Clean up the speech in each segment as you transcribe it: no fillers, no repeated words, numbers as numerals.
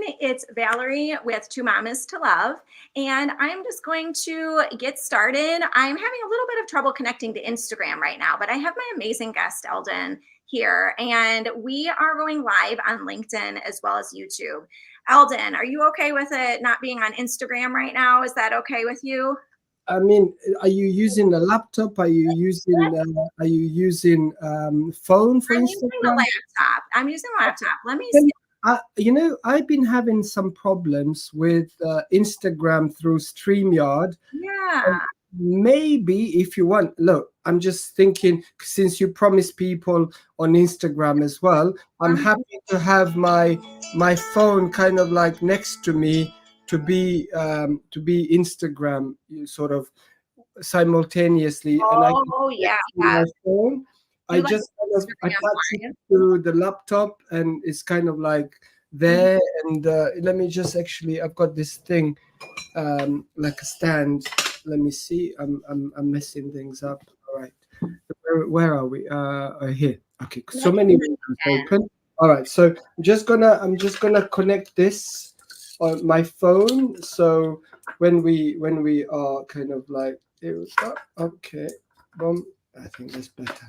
It's Valerie with Two Mamas to Love, and I'm just going to get started. I'm having a little bit of trouble connecting to Instagram right now, but I have my amazing guest, Eldin, here, and we are going live on LinkedIn as well as YouTube. Eldin, are you okay with it not being on Instagram right now? Is that okay with you? I mean, are you using a laptop? Are you using phone for I'm using the Instagram? laptop. I'm using the laptop. Let me see. I've been having some problems with Instagram through StreamYard. Yeah. Maybe if you want, look, I'm just thinking, since you promise people on Instagram as well, I'm happy to have my phone kind of like next to me to be Instagram sort of simultaneously, and I can Oh, yeah. my phone. You I like just kind of Instagram attach it live? to the laptop, and it's kind of like there. And let me just actually, I've got this thing, like a stand. Let me see. I'm messing things up. All right, where are we? Here. Okay, so many windows open. All right, so I'm just gonna connect this on my phone. So when we are kind of like, here we go. Okay, boom. I think that's better.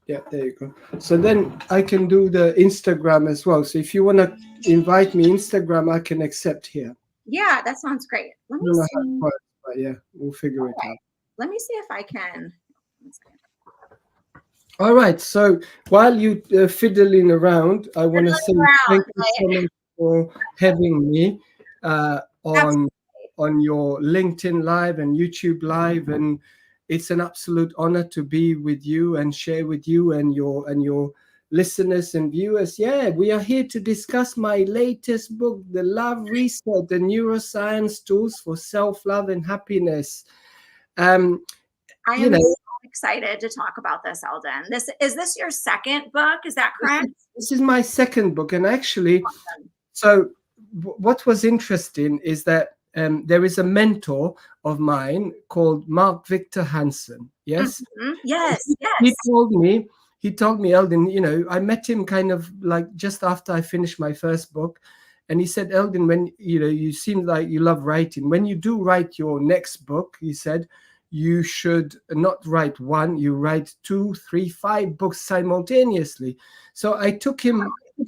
Yeah, there you go. So then I can do the Instagram as well. So if you want to invite me Instagram, I can accept here. Yeah, that sounds great. Let I me don't know how it see. works, but yeah, we'll figure it Okay. out. Let me see if I can. All right. So while you fiddling around, I want to say thank Around, you so much for having me on Absolutely. your LinkedIn Live and YouTube Live, and it's an absolute honor to be with you and share with you and your listeners and viewers. Yeah, we are here to discuss my latest book, The Love Reset: The Neuroscience Tools for Self-Love and Happiness. Um, I you am know, so excited to talk about this, Eldin. This your second book? Is that this correct? is my second book, and actually, so what was interesting is that there is a mentor of mine called Mark Victor Hansen. Yes, Yes, he yes. told me, Eldin, I met him kind of like just after I finished my first book. And he said, Eldin, when you seem like you love writing, when you do write your next book, he said, you should not write one, you write 2, 3, 5 books simultaneously. So I took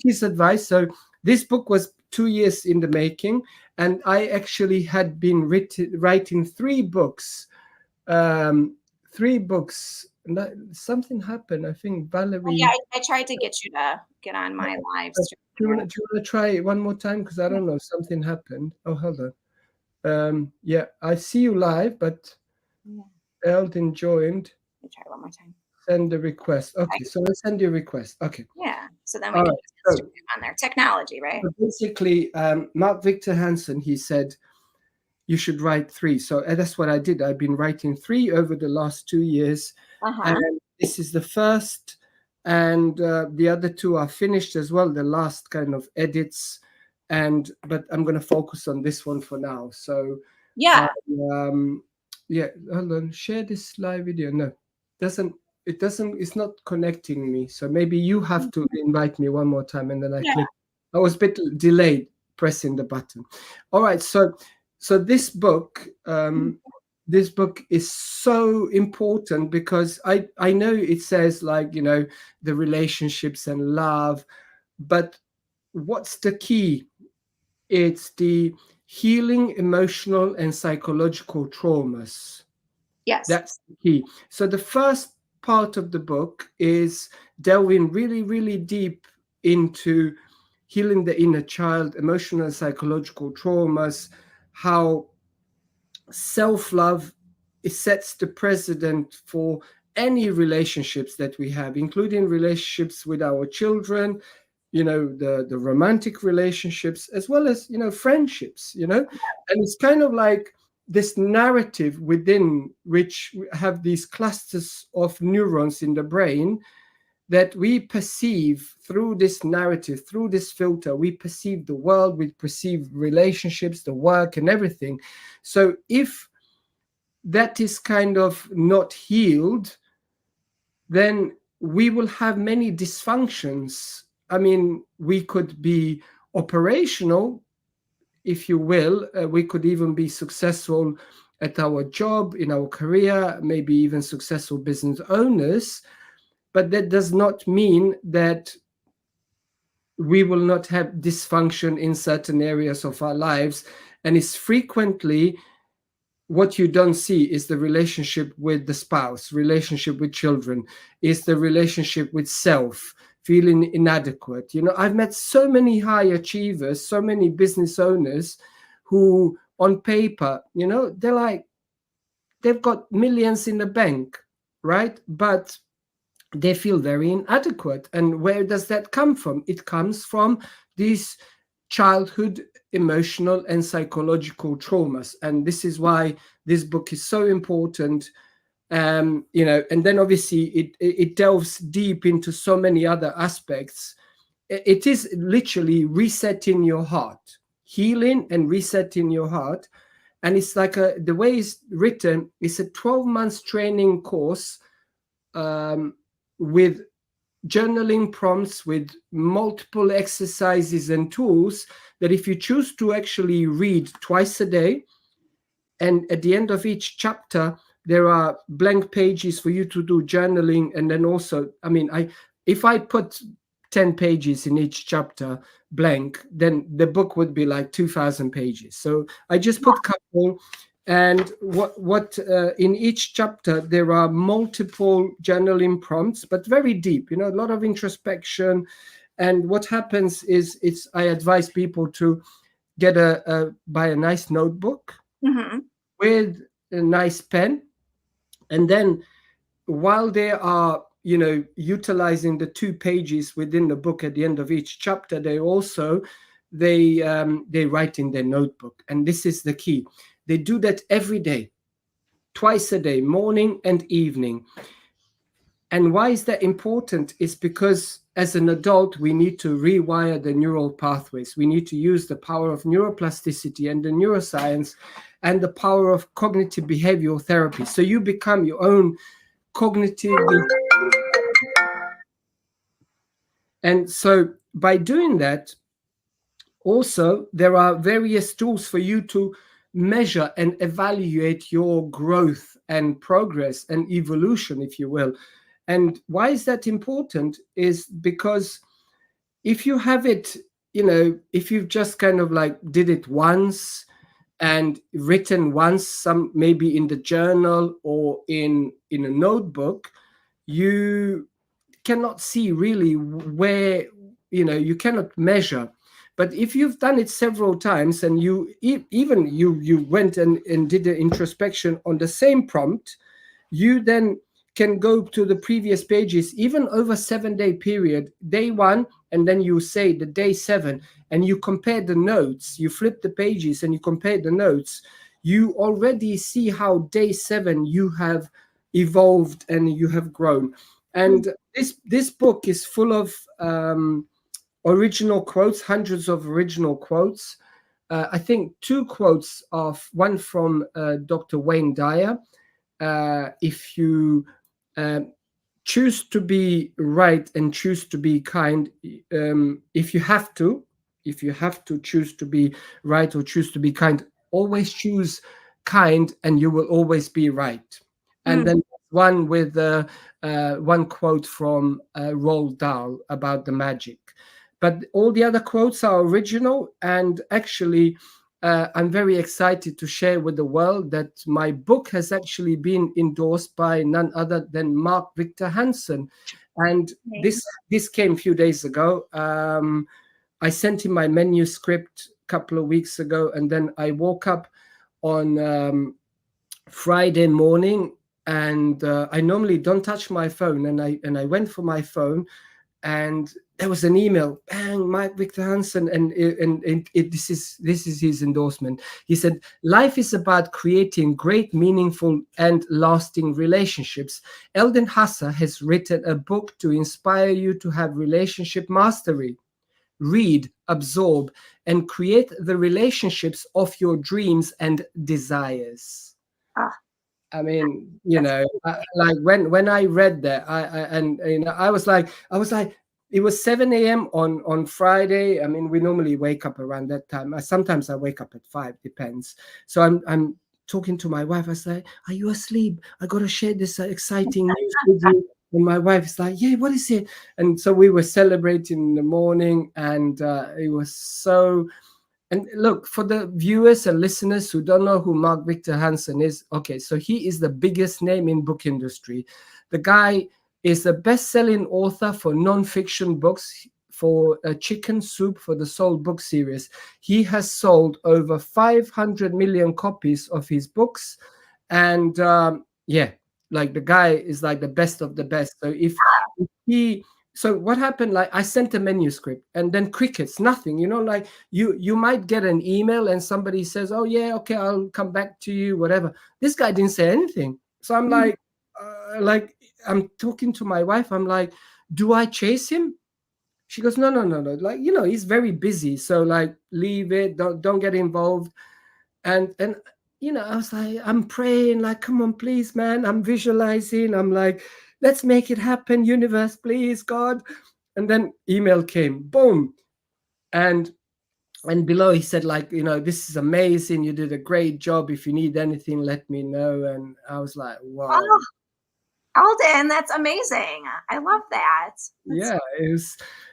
his advice. So this book was 2 years in the making, and I actually had been writing 3 books. Three books. Something happened. I think Valerie. Yeah, I tried to get you to get on my live Do you stream. want to try it one more time? Because I don't know, something happened. Oh, hold on. Yeah, I see you live, but Yeah, Eldin joined. let me try one more time. Send the request. Okay, so I'll send you a request. Okay. Yeah, so then we All can right. put So, Instagram on there. Technology, right? basically, Mark Victor Hansen, he said, you should write 3. So that's what I did. I've been writing 3 over the last 2 years. Uh-huh. And this is the first, and the other 2 are finished as well, the last kind of edits. But I'm going to focus on this one for now. So Yeah. yeah, hold on, share this live video. No, it's not connecting me. So maybe you have to invite me one more time, and then I Yeah. click. I was a bit delayed pressing the button. All right, so this book is so important because I know it says, like, the relationships and love, but what's the key? It's the healing emotional and psychological traumas. Yes. That's the key. So the first part of the book is delving really, really deep into healing the inner child, emotional and psychological traumas, how self-love sets the precedent for any relationships that we have, including relationships with our children, the romantic relationships, as well as friendships, and it's kind of like this narrative within which we have these clusters of neurons in the brain that we perceive through this narrative, through this filter. We perceive the world, we perceive relationships, the work, and everything. So if that is kind of not healed, then we will have many dysfunctions. I mean, we could be operational, if you will. We could even be successful at our job, in our career, maybe even successful business owners. But that does not mean that we will not have dysfunction in certain areas of our lives. And it's frequently what you don't see is the relationship with the spouse, relationship with children, is the relationship with self, feeling inadequate. I've met so many high achievers, so many business owners who on paper, they've got millions in the bank, right? But they feel very inadequate. And where does that come from? It comes from these childhood emotional and psychological traumas. And this is why this book is so important. And then obviously it delves deep into so many other aspects. It is literally resetting your heart, healing and resetting your heart. And it's like the way it's written, it's a 12 months training course, with journaling prompts, with multiple exercises and tools that if you choose to actually read twice a day, and at the end of each chapter, there are blank pages for you to do journaling. And then also, if I put 10 pages in each chapter blank, then the book would be like 2,000 pages. So I just put a couple. And what in each chapter, there are multiple journaling prompts, but very deep, a lot of introspection. And what happens is I advise people to get buy a nice notebook with a nice pen. And then while they are, utilizing the 2 pages within the book at the end of each chapter, they write in their notebook. And this is the key. They do that every day, twice a day, morning and evening. And why is that important? It's because as an adult, we need to rewire the neural pathways. We need to use the power of neuroplasticity and the neuroscience and the power of cognitive behavioral therapy. So you become your own cognitive. And so by doing that, also, there are various tools for you to measure and evaluate your growth and progress and evolution, if you will. And why is that important? Is because if you have it, if you've just kind of like did it once and written once, some maybe in the journal or in a notebook, you cannot see really where, you cannot measure. But if you've done it several times and you went and did the introspection on the same prompt, you then can go to the previous pages, even over 7-day period, day 1, and then you say the day 7, and you compare the notes, you flip the pages and you compare the notes, you already see how day 7 you have evolved and you have grown. And this book is full of original quotes, hundreds of original quotes. I think 2 quotes of one from Dr. Wayne Dyer. If you choose to be right and choose to be kind, if you have to choose to be right or choose to be kind, always choose kind and you will always be right. And then one with one quote from Roald Dahl about the magic. But all the other quotes are original. And actually, I'm very excited to share with the world that my book has actually been endorsed by none other than Mark Victor Hansen. And this came a few days ago. I sent him my manuscript a couple of weeks ago. And then I woke up on Friday morning, and I normally don't touch my phone. And I went for my phone, and there was an email, bang, Mike Victor Hansen, and this is his endorsement. He said, "Life is about creating great, meaningful, and lasting relationships. Eldin Hasa has written a book to inspire you to have relationship mastery. Read, absorb, and create the relationships of your dreams and desires." I mean, like when I read that, I was like, it was 7 a.m. on Friday. I mean, we normally wake up around that time. Sometimes I wake up at 5, depends. So I'm talking to my wife. I say, "Are you asleep? I got to share this exciting news with you." And my wife's like, "Yeah, what is it?" And so we were celebrating in the morning, and it was so. And look, for the viewers and listeners who don't know who Mark Victor Hansen is, okay, so he is the biggest name in book industry. The guy is a best-selling author for non-fiction books, for Chicken Soup for the Soul book series. He has sold over 500 million copies of his books. And yeah, like the guy is like the best of the best. So if he so what happened, like I sent a manuscript and then crickets, nothing, like you might get an email and somebody says, "Oh yeah, okay, I'll come back to you," whatever. This guy didn't say anything. So I'm like I'm talking to my wife. I'm like, "Do I chase him?" She goes, "No, no, no, no. Like, he's very busy. So like leave it. Don't get involved." And I was like, I'm praying, like, "Come on, please, man." I'm visualizing. I'm like, "Let's make it happen, universe, please, God." And then email came, boom. And below he said, like, "This is amazing. You did a great job. If you need anything, let me know." And I was like, wow. Oh, Eldin, that's amazing. I love that.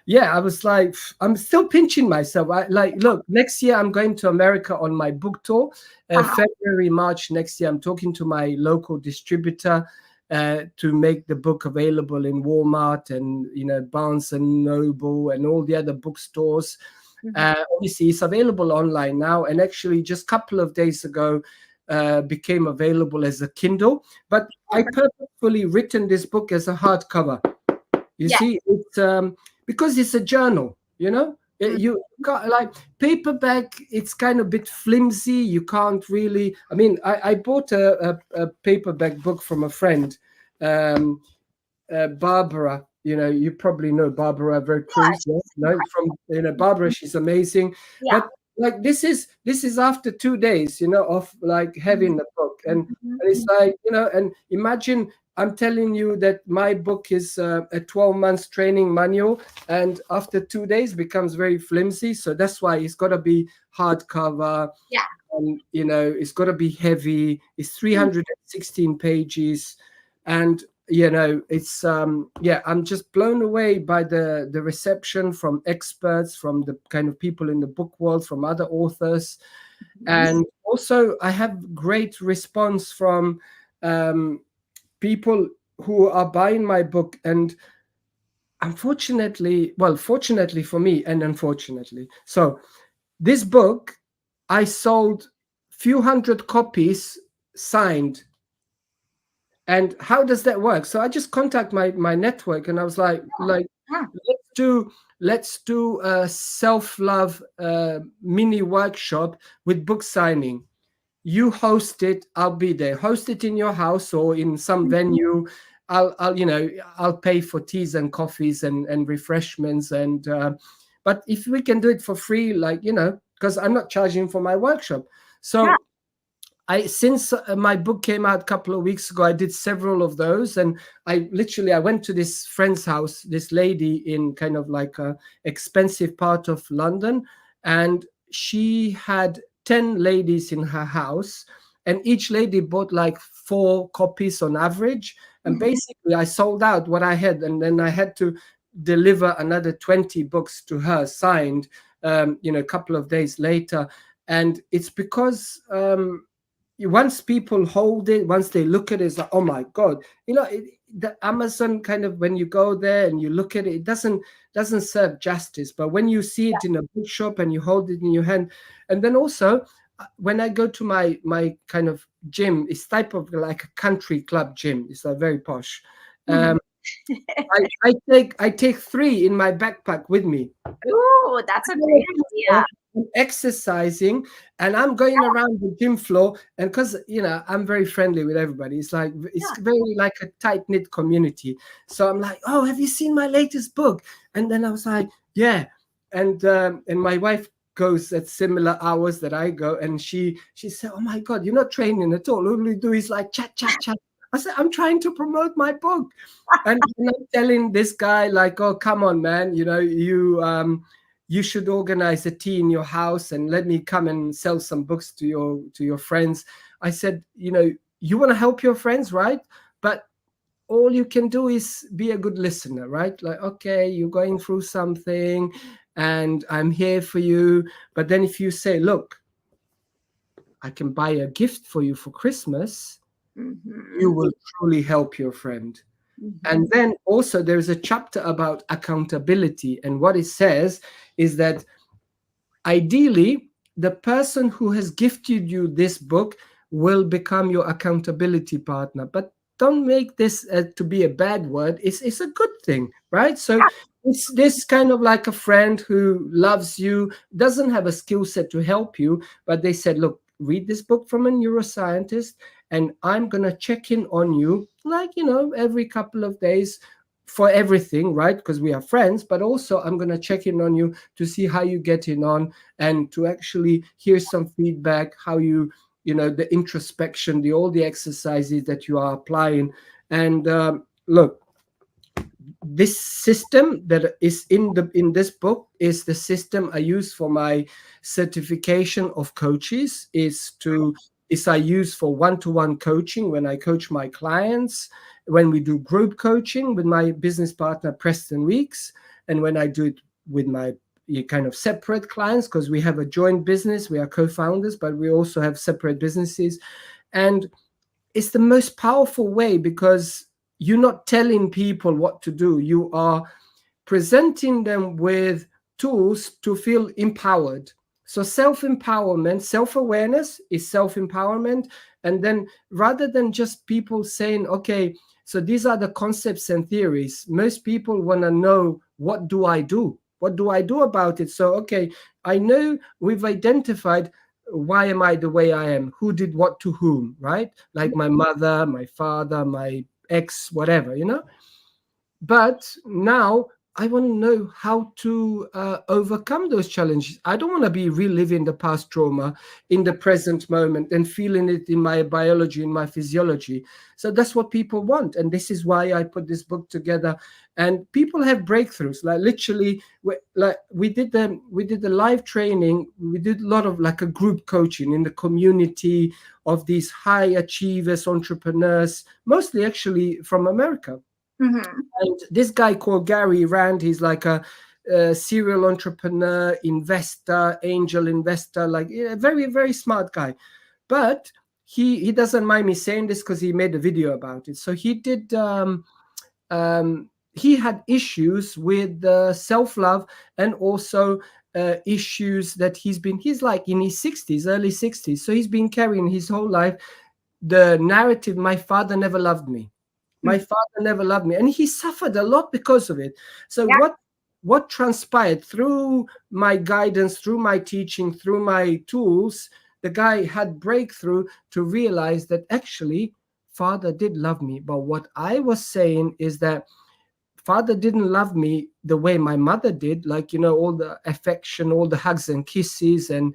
Yeah, I was like, I'm still pinching myself. Look, next year I'm going to America on my book tour. February, March next year, I'm talking to my local distributor to make the book available in Walmart and Barnes and Noble and all the other bookstores. Obviously, it's available online now, and actually, just a couple of days ago, became available as a Kindle. But I purposefully written this book as a hardcover. You see, it's because it's a journal, you got like paperback, it's kind of a bit flimsy. You can't really, I mean, I bought a paperback book from a friend, Barbara. You probably know Barbara very Cruz. Yeah? No, from Barbara, she's amazing. Yeah. But like this is after 2 days, of like having the book, and it's like, and imagine I'm telling you that my book is a 12 months training manual, and after 2 days becomes very flimsy. So that's why it's got to be hardcover. Yeah. And it's got to be heavy. It's 316 pages, and it's I'm just blown away by the reception from experts, from the kind of people in the book world, from other authors. And also I have great response from people who are buying my book. And fortunately for me, and unfortunately, so this book, I sold few hundred copies signed. And how does that work? So I just contact my network, and I was like, let's do a self-love mini workshop with book signing. You host it, I'll be there. Host it in your house or in some venue. I'll pay for teas and coffees and refreshments. And but if we can do it for free, because I'm not charging for my workshop. So since my book came out a couple of weeks ago, I did several of those, and I went to this friend's house, this lady in kind of like a expensive part of London, and she had 10 ladies in her house, and each lady bought like 4 copies on average. And basically I sold out what I had, and then I had to deliver another 20 books to her signed a couple of days later. And it's because once people hold it, once they look at it, it's like, oh my God, the Amazon kind of, when you go there and you look at it, it doesn't serve justice. But when you see it in a bookshop and you hold it in your hand, and then also when I go to my kind of gym, it's type of like a country club gym. It's like very posh. I take 3 in my backpack with me. Ooh, that's a great idea. I'm exercising, and I'm going around the gym floor, and because I'm very friendly with everybody, it's like it's very like a tight-knit community. So I'm like, "Oh, have you seen my latest book?" And then I was like, "Yeah." And my wife goes at similar hours that I go, and she said, "Oh my God, you're not training at all. All we do is like chat, chat, chat." I said, I'm trying to promote my book. And I'm telling this guy, like, oh, come on, man, you should organize a tea in your house and let me come and sell some books to your friends. I said, you want to help your friends, right? But all you can do is be a good listener, right? Like, okay, you're going through something and I'm here for you. But then if you say, look, I can buy a gift for you for Christmas, you Mhm. will truly help your friend. Mhm. And then also there's a chapter about accountability. And what it says is that ideally, the person who has gifted you this book will become your accountability partner. But don't make this to be a bad word. It's a good thing, right? So Yeah. it's this kind of like a friend who loves you, doesn't have a skill set to help you, but they said, look, read this book from a neuroscientist, and I'm going to check in on you, like, every couple of days for everything, right? Because we are friends, but also I'm going to check in on you to see how you getting on and to actually hear some feedback, how the introspection, all the exercises that you are applying. And look, this system that is in this book is the system I use for my certification of coaches. Is I use for one-to-one coaching when I coach my clients, when we do group coaching with my business partner Preston Weeks, and when I do it with my kind of separate clients, because we have a joint business, we are co-founders, but we also have separate businesses. And it's the most powerful way, because you're not telling people what to do. You are presenting them with tools to feel empowered. So self-empowerment, self-awareness is self-empowerment. And then rather than just people saying, okay, so these are the concepts and theories, most people want to know, what do I do? What do I do about it? So, okay, I know we've identified why am I the way I am? Who did what to whom, right? Like my mother, my father, my ex, whatever. But now I want to know how to overcome those challenges. I don't want to be reliving the past trauma in the present moment and feeling it in my biology, in my physiology. So that's what people want. And this is why I put this book together. And people have breakthroughs. Like literally, we did the live training. We did a lot of like a group coaching in the community of these high achievers, entrepreneurs, mostly actually from America. Mhm. And this guy called Gary Rand, he's like a serial entrepreneur, investor, angel investor, like a very, very smart guy. But he doesn't mind me saying this because he made a video about it. So he had issues with self-love, and also issues that he's like in his 60s, early 60s. So he's been carrying his whole life the narrative, my father never loved me. My Mm. father never loved me, and he suffered a lot because of it. So Yeah. what transpired through my guidance, through my teaching, through my tools, the guy had breakthrough to realize that actually father did love me. But what I was saying is that father didn't love me the way my mother did, like all the affection, all the hugs and kisses, and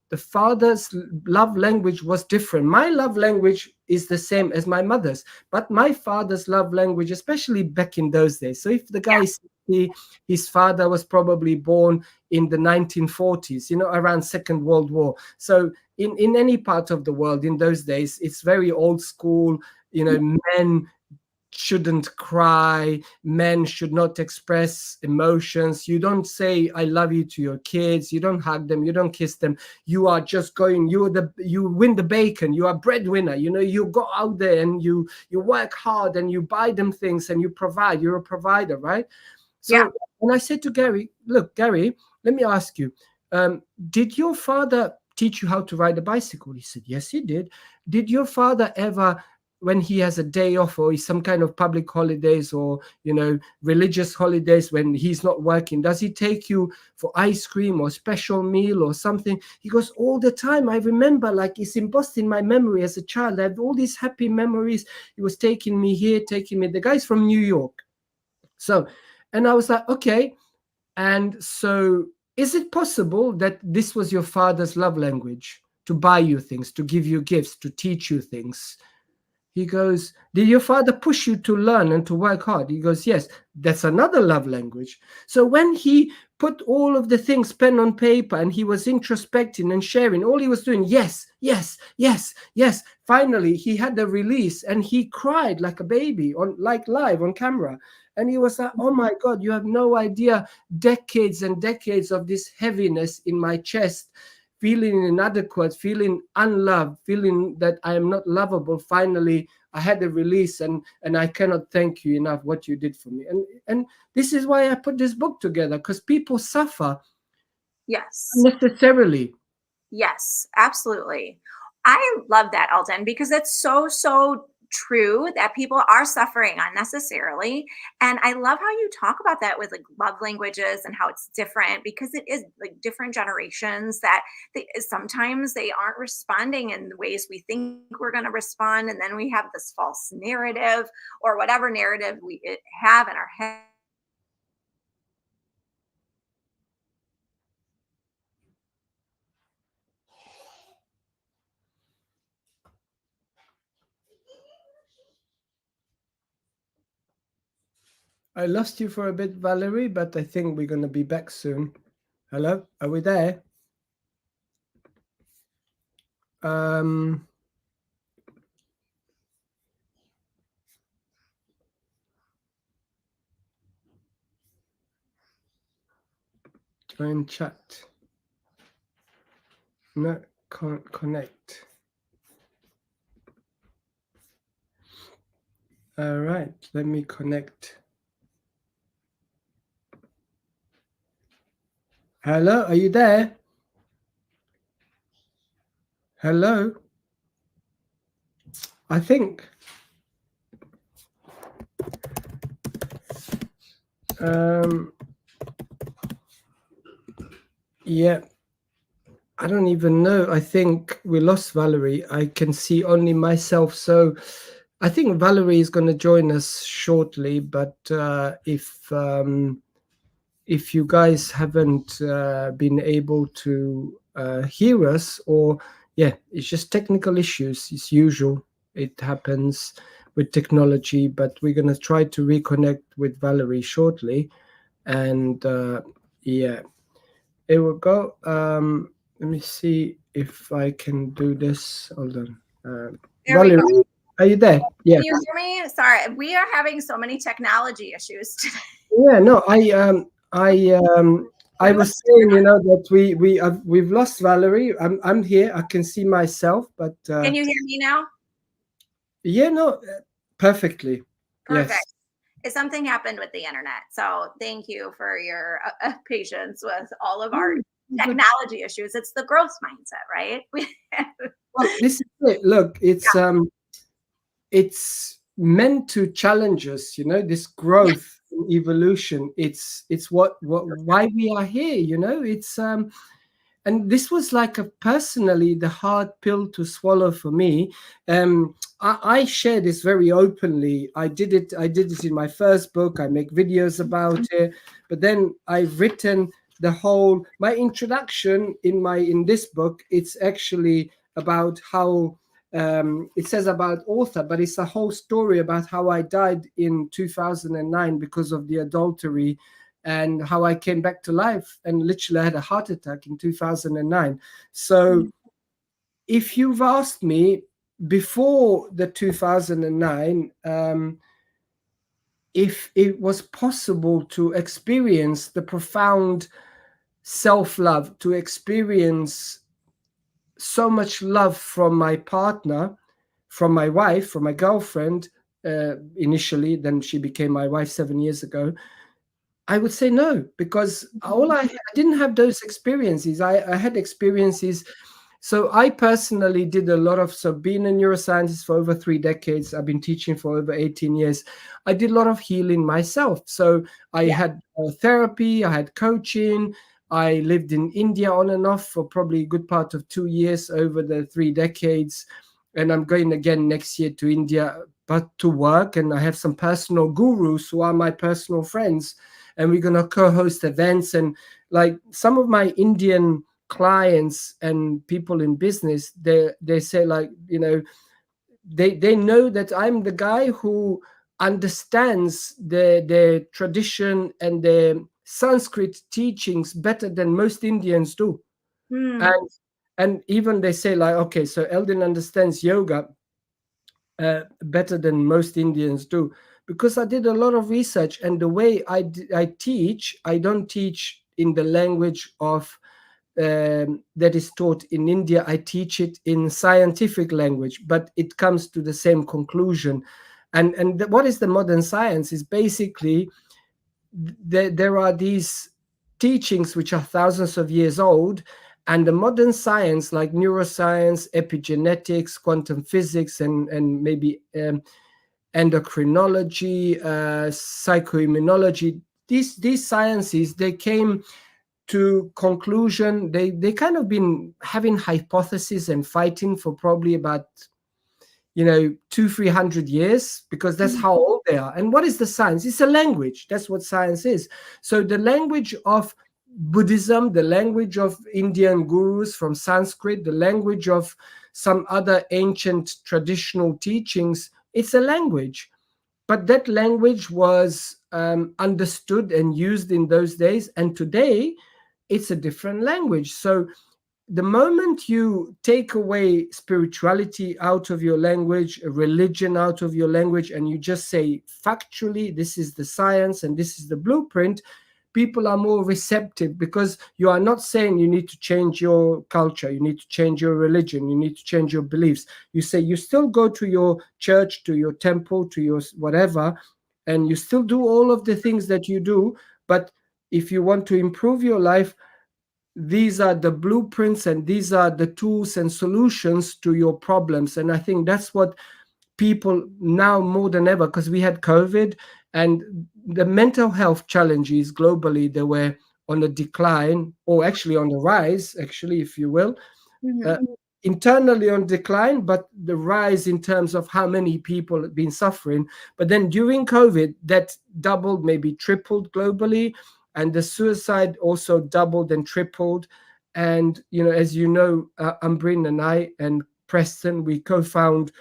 the father's love language was different. My love language is the same as my mother's, but my father's love language, especially back in those days. So if the guy is 60, his father was probably born in the 1940s, around Second World War. So in any part of the world in those days, it's very old school. Men shouldn't cry, men should not express emotions. You don't say I love you to your kids, you don't hug them, you don't kiss them. You are just going, you win the bacon, you are breadwinner. You go out there and you work hard and you buy them things and you provide. You're a provider, right? Yeah. So when I said to Gary, look, Gary, let me ask you, did your father teach you how to ride a bicycle? He said, yes, he did. Did your father ever, when he has a day off or some kind of public holidays or religious holidays, when he's not working, does he take you for ice cream or special meal or something? He goes, all the time. I remember, like, it's embossed in my memory as a child. I have all these happy memories. He was taking me here, taking me. The guy's from New York. So, and I was like, okay. And so is it possible that this was your father's love language, to buy you things, to give you gifts, to teach you things? He goes, did your father push you to learn and to work hard? He goes, yes. That's another love language. So when he put all of the things pen on paper and he was introspecting and sharing, all he was doing, yes, yes, yes, yes. Finally, he had the release and he cried like a baby, on like live on camera. And he was like, oh my God, you have no idea, decades and decades of this heaviness in my chest, feeling inadequate, feeling unloved, feeling that I am not lovable. Finally, I had a release, and I cannot thank you enough what you did for me. And this is why I put this book together, because people suffer Yes. unnecessarily. Yes, absolutely. I love that, Eldon, because it's so, so true that people are suffering unnecessarily. And I love how you talk about that with like love languages and how it's different, because it is like different generations that sometimes they aren't responding in the ways we think we're going to respond. And then we have this false narrative or whatever narrative we have in our head. I lost you for a bit, Valerie, but I think we're going to be back soon. Hello, are we there? Um, join chat. No, can't connect. All right, let me connect. Hello, are you there? Hello? I think yeah, I don't even know. I think we lost Valerie. I can see only myself. So I think Valerie is going to join us shortly. But if you guys haven't been able to hear us, or yeah, it's just technical issues. It's usual. It happens with technology. But we're going to try to reconnect with Valerie shortly. And yeah, it will go. Let me see if I can do this. Hold on. There we Valerie, go. are you there? Yeah. Can you hear me? Sorry, we are having so many technology issues today. Yeah. No, I was saying, that we've lost Valerie. I'm here. I can see myself, but Can you hear me now? yeah, no, perfectly. Perfect. Yes. Something happened with the internet. So thank you for your patience with all of our But technology issues. It's the growth mindset, right? well, this is it. Look, it's meant to challenge us, this Yeah. growth and evolution. It's what why we are here, it's and this was like a personally the hard pill to swallow for me. I share this very openly. I did it in my first book. I make videos about it, but then I've written the whole my introduction in this book. It's actually about how it says about author, but it's a whole story about how I died in 2009 because of the adultery, and how I came back to life and literally had a heart attack in 2009. So if you've asked me before the 2009, if it was possible to experience the profound self-love, to experience so much love from my partner, from my wife, from my girlfriend, initially, then she became my wife 7 years ago, I would say no, because I didn't have those experiences. I had experiences. So I personally did a lot of, so being a neuroscientist for over 3 decades, I've been teaching for over 18 years. I did a lot of healing myself. So I Yeah. had therapy, I had coaching. I lived in India on and off for probably a good part of 2 years over the 3 decades. And I'm going again next year to India, but to work. And I have some personal gurus who are my personal friends, and we're going to co-host events. And like some of my Indian clients and people in business, they say, like, they know that I'm the guy who understands the tradition and the Sanskrit teachings better than most Indians do. Hmm. And even they say like, okay, so Eldin understands yoga better than most Indians do, because I did a lot of research. And the way I teach, I don't teach in the language of that is taught in India. I teach it in scientific language, but it comes to the same conclusion. What is the modern science is basically there are these teachings which are thousands of years old, and the modern science like neuroscience, epigenetics, quantum physics, and maybe endocrinology, psychoimmunology, these sciences, they came to conclusion. They kind of been having hypotheses and fighting for probably about 200-300 years, because that's Mhm. how old they are. And what is the science? It's a language. That's what science is. So the language of Buddhism, the language of Indian gurus from Sanskrit, the language of some other ancient traditional teachings, it's a language. But that language was understood and used in those days, and today it's a different language. So the moment you take away spirituality out of your language, religion out of your language, and you just say factually, this is the science and this is the blueprint, people are more receptive, because you are not saying you need to change your culture, you need to change your religion, you need to change your beliefs. You say you still go to your church, to your temple, to your whatever, and you still do all of the things that you do. But if you want to improve your life, these are the blueprints and these are the tools and solutions to your problems. And I think that's what people now more than ever, because we had COVID and the mental health challenges globally, they were on a decline, or actually on the rise, actually, if you will. uh, Mhm. Internally on decline, but the rise in terms of how many people have been suffering. But then during COVID, that doubled, maybe tripled globally, and the suicide also doubled and tripled. And as you know, Umbrin and I and Preston, we co-found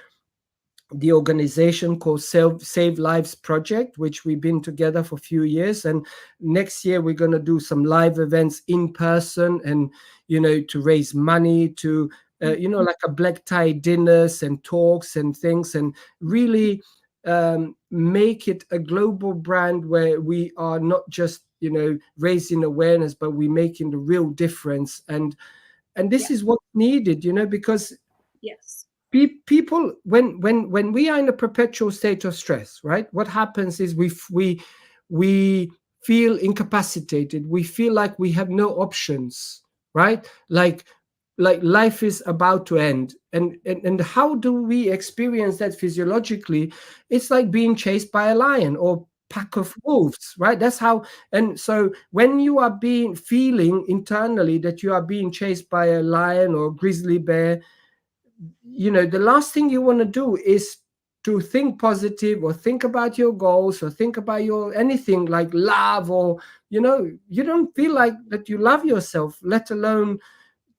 the organization called Save Lives Project, which we've been together for a few years. And next year we're going to do some live events in person, and to raise money, to like a black tie dinners and talks and things, and really make it a global brand where we are not just raising awareness, but we're making the real difference. And Yeah. this is what's needed, because Yes. people, when we are in a perpetual state of stress, right, what happens is we feel incapacitated, we feel like we have no options, right, like life is about to end. And how do we experience that physiologically? It's like being chased by a lion or pack of wolves, right? That's how. And so when you are being feeling internally that you are being chased by a lion or grizzly bear, the last thing you want to do is to think positive or think about your goals or think about your anything like love, or you don't feel like that you love yourself, let alone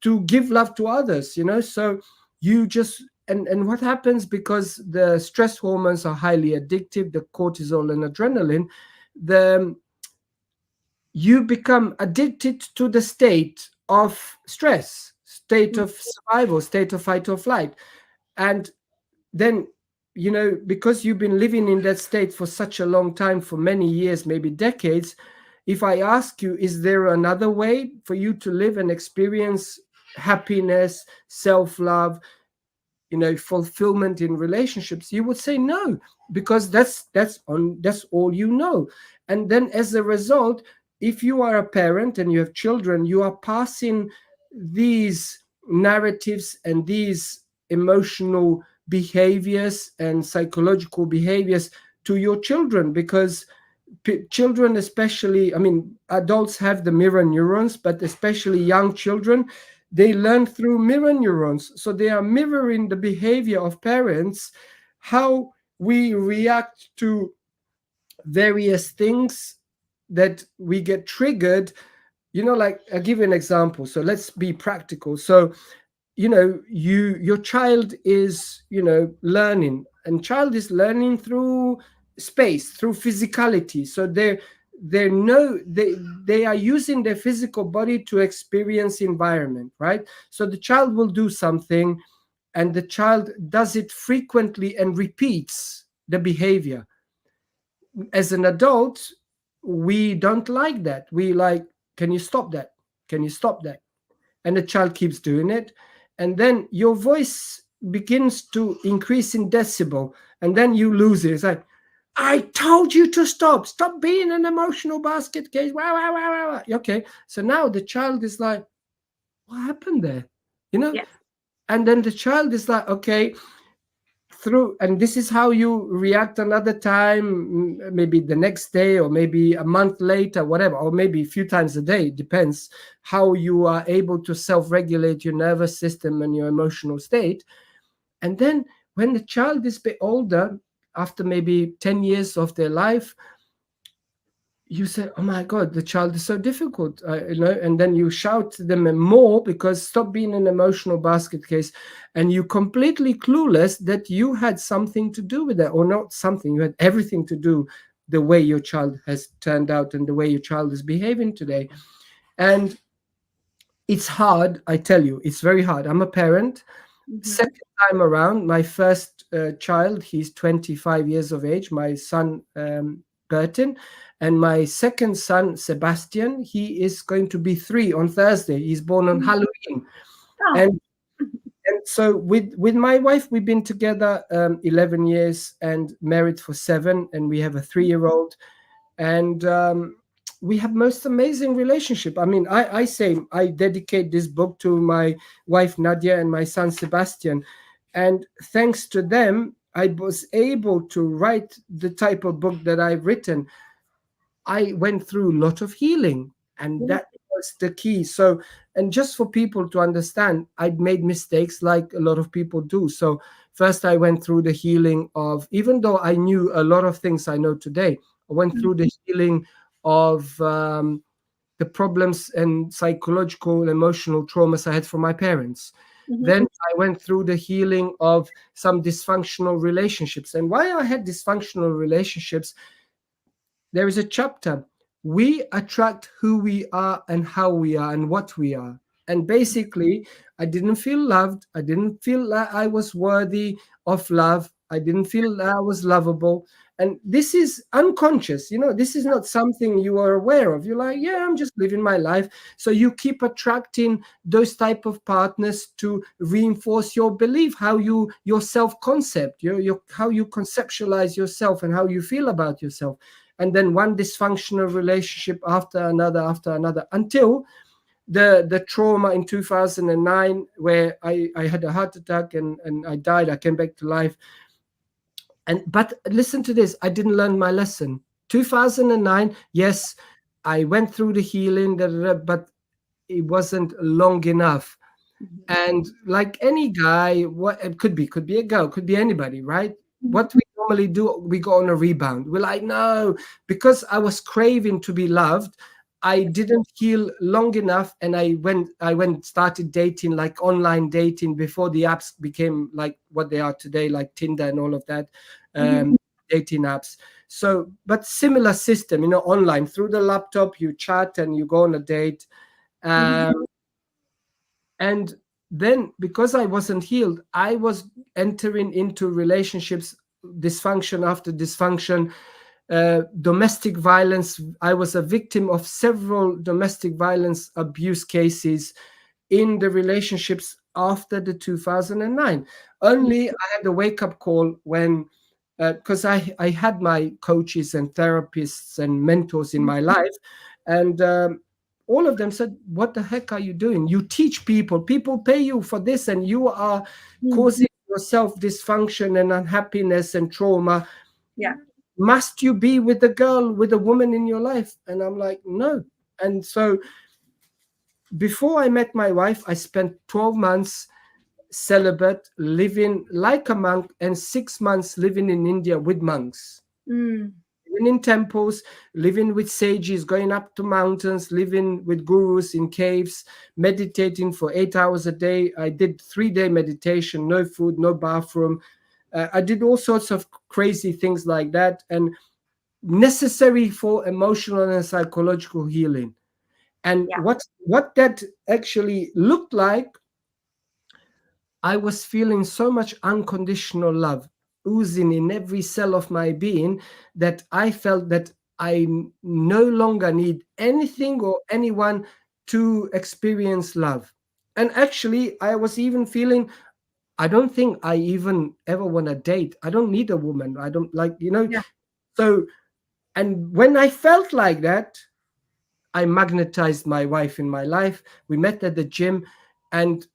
to give love to others. So you just, and what happens, because the stress hormones are highly addictive, the cortisol and adrenaline, the you become addicted to the state of stress, state Mm. of survival, state of fight or flight. And then because you've been living in that state for such a long time, for many years, maybe decades, if I ask you, is there another way for you to live and experience happiness, self-love, fulfillment in relationships, you would say no, because that's all you know. And then as a result, if you are a parent and you have children, you are passing these narratives and these emotional behaviors and psychological behaviors to your children, because children, especially, I mean, adults have the mirror neurons, but especially young children, they learn through mirror neurons. So they are mirroring the behavior of parents, how we react to various things that we get triggered. Like, I'll give you an example. So let's be practical. So your child is learning, and child is learning through space, through physicality. So they are using their physical body to experience environment, right? So the child will do something, and the child does it frequently and repeats the behavior. As an adult, we don't like that. We like, can you stop that? Can you stop that? And the child keeps doing it, and then your voice begins to increase in decibel, and then you lose it. It's like, I told you to stop being an emotional basket case. Wow, wow, wow, wow, wow. Okay, so now the child is like, what happened there, you know Yes. and then the child is like, okay, through, and this is how you react another time, maybe the next day, or maybe a month later, whatever, or maybe a few times a day. It depends how you are able to self-regulate your nervous system and your emotional state. And then when the child is a bit older, after maybe 10 years of their life, you say, oh my God, the child is so difficult, and then you shout to them more, because stop being an emotional basket case. And you completely clueless that you had something to do with that, or not something, you had everything to do the way your child has turned out and the way your child is behaving today. And it's hard, I tell you, it's very hard. I'm a parent. Hmm. Second time around, my first child, he's 25 years of age, my son Burton, and my second son Sebastian, he is going to be 3 on Thursday. He's born on Halloween. Oh. And so with my wife, we've been together 11 years and married for 7, and we have a 3-year-old. And we have most amazing relationship. I mean, I say I dedicate this book to my wife Nadia and my son Sebastian, and thanks to them, I was able to write the type of book that I've written. I went through a lot of healing, and Yeah. that was the key. So, and just for people to understand, I'd made mistakes like a lot of people do. So, first, I went through the healing of, even though I knew a lot of things I know today, I went through the healing of the problems and psychological and emotional traumas I had from my parents. Hmm. Then I went through the healing of some dysfunctional relationships. And why I had dysfunctional relationships, there is a chapter. We attract who we are and how we are and what we are. And basically, I didn't feel loved. I didn't feel that I was worthy of love. I didn't feel that I was lovable. And this is unconscious. This is not something you are aware of. You're like, yeah, I'm just living my life. So you keep attracting those type of partners to reinforce your belief, your self-concept, your how you conceptualize yourself and how you feel about yourself. And then one dysfunctional relationship after another, until the trauma in 2009, where I had a heart attack, and I died. I came back to life. But listen to this, I didn't learn my lesson. 2009, yes, I went through the healing, but it wasn't long enough. Hmm. And like any guy, what it could be a girl, could be anybody, right? Hmm. What we normally do, we go on a rebound. We're like, no, because I was craving to be loved, I didn't heal long enough, and I went started dating, like online dating, before the apps became like what they are today, like Tinder and all of that, Hmm. um, dating apps. So, but similar system, online through the laptop, you chat and you go on a date. Hmm. Um, and then, because I wasn't healed, I was entering into relationships, dysfunction after dysfunction, domestic violence. I was a victim of several domestic violence abuse cases in the relationships after the 2009. Only I had a wake up call when, because I had my coaches and therapists and mentors in my life, and all of them said, what the heck are you doing? You teach people pay you for this, and you are Hmm. causing yourself dysfunction and unhappiness and trauma. Yeah. Must you be with a girl, with a woman in your life? And I'm like, no. And so before I met my wife, I spent 12 months celibate, living like a monk, and 6 months living in India with monks. Mm. living in temples, living with sages, going up to mountains, living with gurus in caves, meditating for 8 hours a day. I did 3-day meditation, no food, no bathroom. I did all sorts of crazy things like that, and necessary for emotional and psychological healing. And Yeah. what that actually looked like, I was feeling so much unconditional love oozing in every cell of my being, that I felt that no longer need anything or anyone to experience love. And actually, I was even feeling, I don't think I even ever want to date. I don't need a woman. I don't like, Yeah. So, and when I felt like that, I magnetized my wife in my life. We met at the gym, and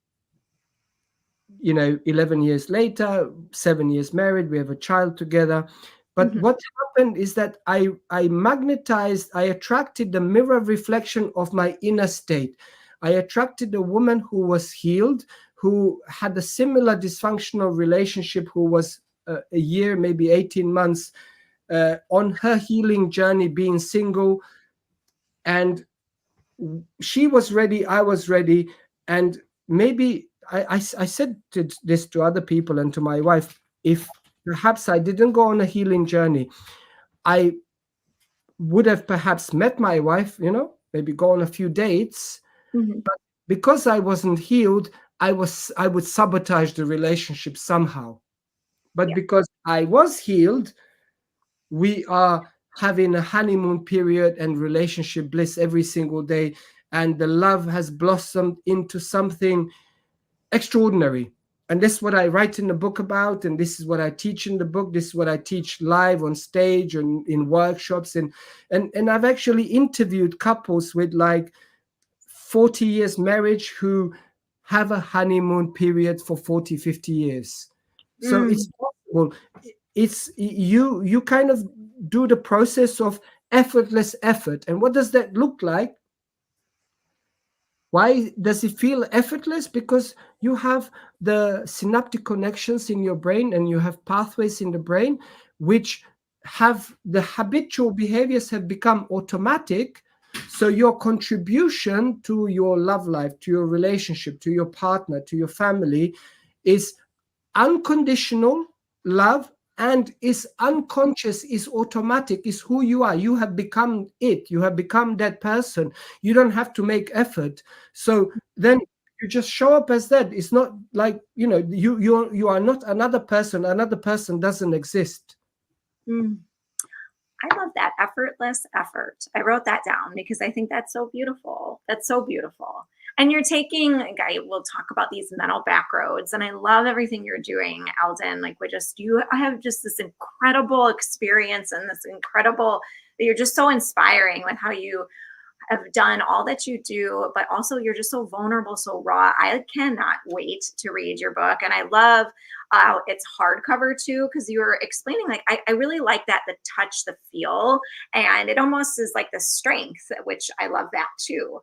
11 years later, 7 years married, we have a child together. But Mhm. what happened is that I magnetized, I attracted the mirror reflection of my inner state. I attracted a woman who was healed, who had a similar dysfunctional relationship, who was a year, maybe 18 months on her healing journey, being single. And she was ready, I was ready. And maybe I said this to other people and to my wife, if perhaps I didn't go on a healing journey, I would have perhaps met my wife, maybe go on a few dates. Mhm. But because I wasn't healed, I would sabotage the relationship somehow. But Yeah. because I was healed, we are having a honeymoon period and relationship bliss every single day, and the love has blossomed into something extraordinary. And this is what I write in the book about, and this is what I teach in the book. This is what I teach live on stage and in workshops. And I've actually interviewed couples with like 40 years marriage who have a honeymoon period for 40, 50 years. So Mm. it's possible. It's you kind of do the process of effortless effort. And what does that look like? Why does it feel effortless? Because you have the synaptic connections in your brain, and you have pathways in the brain which have the habitual behaviors have become automatic. So your contribution to your love life, to your relationship, to your partner, to your family is unconditional love, and is unconscious, is automatic, is who you are. You have become it, you have become that person. You don't have to make effort. So then you just show up as that. It's not like, you are not another person. Another person doesn't exist. Mm. I love that effortless effort. I wrote that down because I think that's so beautiful. That's so beautiful. And you're taking, like, I will talk about these mental back roads, and I love everything you're doing, Eldin. Like, I have just this incredible experience, and this incredible, you're just so inspiring with how you have done all that you do, but also you're just so vulnerable, so raw. I cannot wait to read your book. And I love it's hardcover too, because you were explaining, like, I really like that, the touch, the feel, and it almost is like the strength, which I love that too.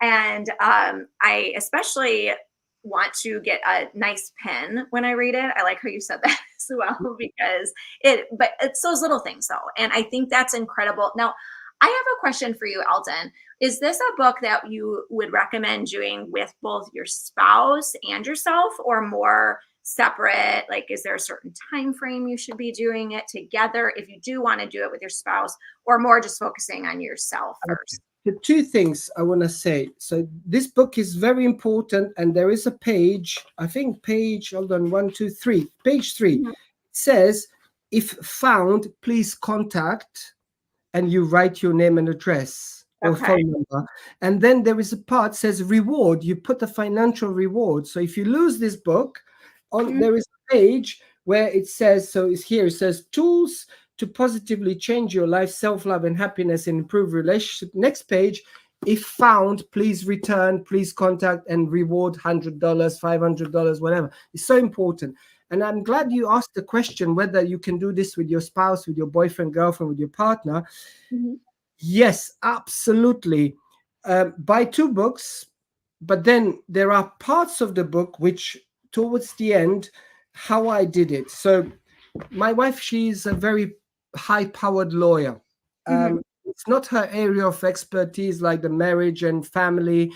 And I especially want to get a nice pen when I read it. I like how you said that as well, because but it's those little things though. And I think that's incredible. Now, I have a question for you, Eldin. Is this a book that you would recommend doing with both your spouse and yourself, or more separate? Like, is there a certain time frame you should be doing it together if you do want to do it with your spouse, or more just focusing on yourself first? The two things I want to say. So this book is very important, and there is a page, I think hold on, 1, 2, 3, page 3. It Mhm. says, if found, please contact, and you write your name and address or Okay. phone number. And then there is a part says reward. You put a financial reward. So if you lose this book, Mhm. there is a page where it says, so it's here, it says tools to positively change your life, self-love and happiness, and improve relationship. Next page, if found, please return, please contact, and reward $100, $500, whatever. It's so important. And I'm glad you asked the question whether you can do this with your spouse, with your boyfriend, girlfriend, with your partner. Mhm. Yes, absolutely. Buy two books, but then there are parts of the book which, towards the end, how I did it. So my wife, she's a very high-powered lawyer. Hmm. It's not her area of expertise, like the marriage and family.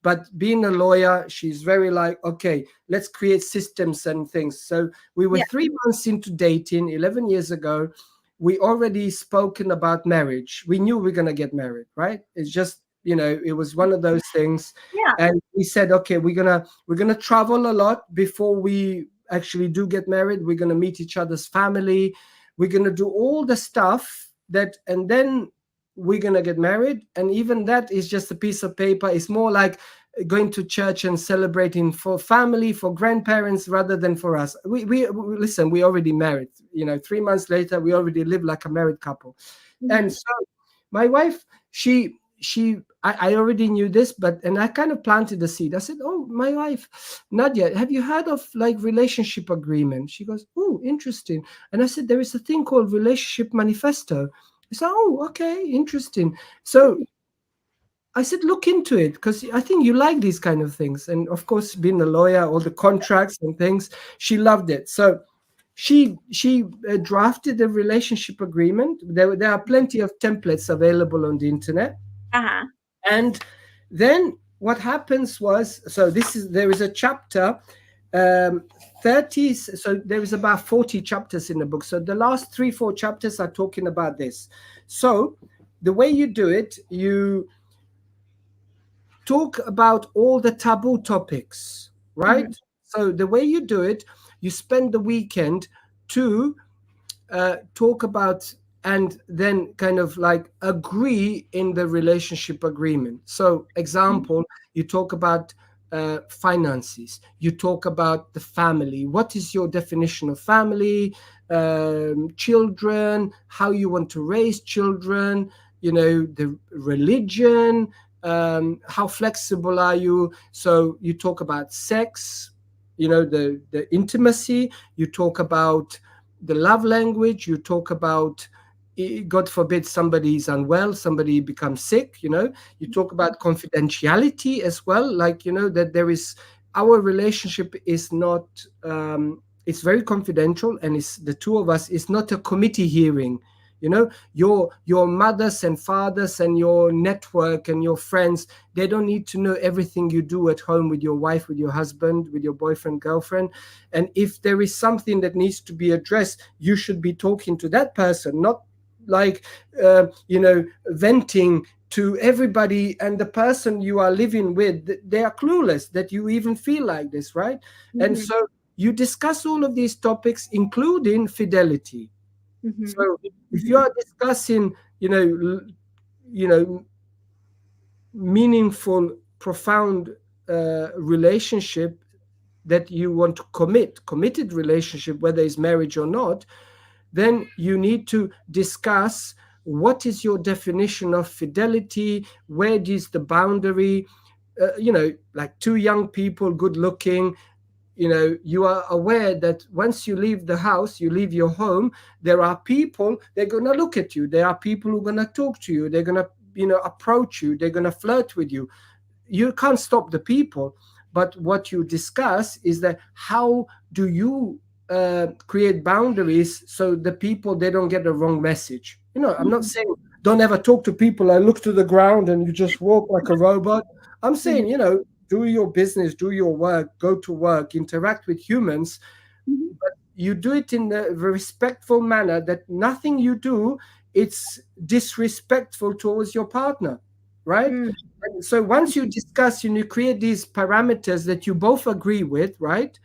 But being a lawyer, she's very like, okay, let's create systems and things. So we were Yeah. 3 months into dating 11 years ago. We already spoken about marriage. We knew we're going to get married, right? It's just, it was one of those things. Yeah. And we said, okay, we're gonna travel a lot before we actually do get married. We're gonna meet each other's family. We're gonna do all the stuff that, and then we're gonna get married. And even that is just a piece of paper. It's more like going to church and celebrating for family, for grandparents, rather than for us. We listen. We already married. 3 months later, we already live like a married couple. Hmm. And so my wife, I already knew this, and I kind of planted the seed. I said, "Oh, my wife, Nadia, have you heard of like relationship agreement?" She goes, "Oh, interesting." And I said, "There is a thing called relationship manifesto." I said, "Oh, okay, interesting." So I said, "Look into it because I think you like these kind of things." And of course, being a lawyer, all the contracts and things, she loved it. So she drafted a relationship agreement. There are plenty of templates available on the internet. Uh-huh. And then what happens was, so there is a chapter, 30, so there is about 40 chapters in the book. So the last 3 4 chapters are talking about this. So the way you do it, you talk about all the taboo topics, Hmm. right? So the way you do it, you spend the weekend to talk about and then kind of like agree in the relationship agreement. So, example, you talk about finances, you talk about the family. What is your definition of family? Children, how you want to raise children, the religion, how flexible are you? So, you talk about sex, the intimacy, you talk about the love language, you talk about, God forbid somebody is unwell, somebody becomes sick, you talk about confidentiality as well, like, that there is, our relationship is not, it's very confidential, and it's the two of us. It's not a committee hearing. Your mothers and fathers and your network and your friends, they don't need to know everything you do at home with your wife, with your husband, with your boyfriend, girlfriend. And if there is something that needs to be addressed, you should be talking to that person, not like, venting to everybody. And the person you are living with, they are clueless that you even feel like this, right? And Hmm. so you discuss all of these topics, including fidelity. Hmm. So if you are discussing, you know, meaningful, profound relationship that you want to committed relationship, whether it's marriage or not, then you need to discuss what is your definition of fidelity, where is the boundary. Like two young people, good looking, you are aware that once you leave the house, you leave your home, there are people, they're going to look at you, there are people who are going to talk to you, they're going to approach you, they're going to flirt with you. You can't stop the people, but what you discuss is that how do you create boundaries so the people, they don't get the wrong message. I'm not Hmm. saying don't ever talk to people and look to the ground and you just walk like a robot. I'm saying, do your business, do your work, go to work, interact with humans, Hmm. but you do it in a respectful manner, that nothing you do, it's disrespectful towards your partner, right? Hmm. And so once you discuss and you create these parameters that you both agree with, right?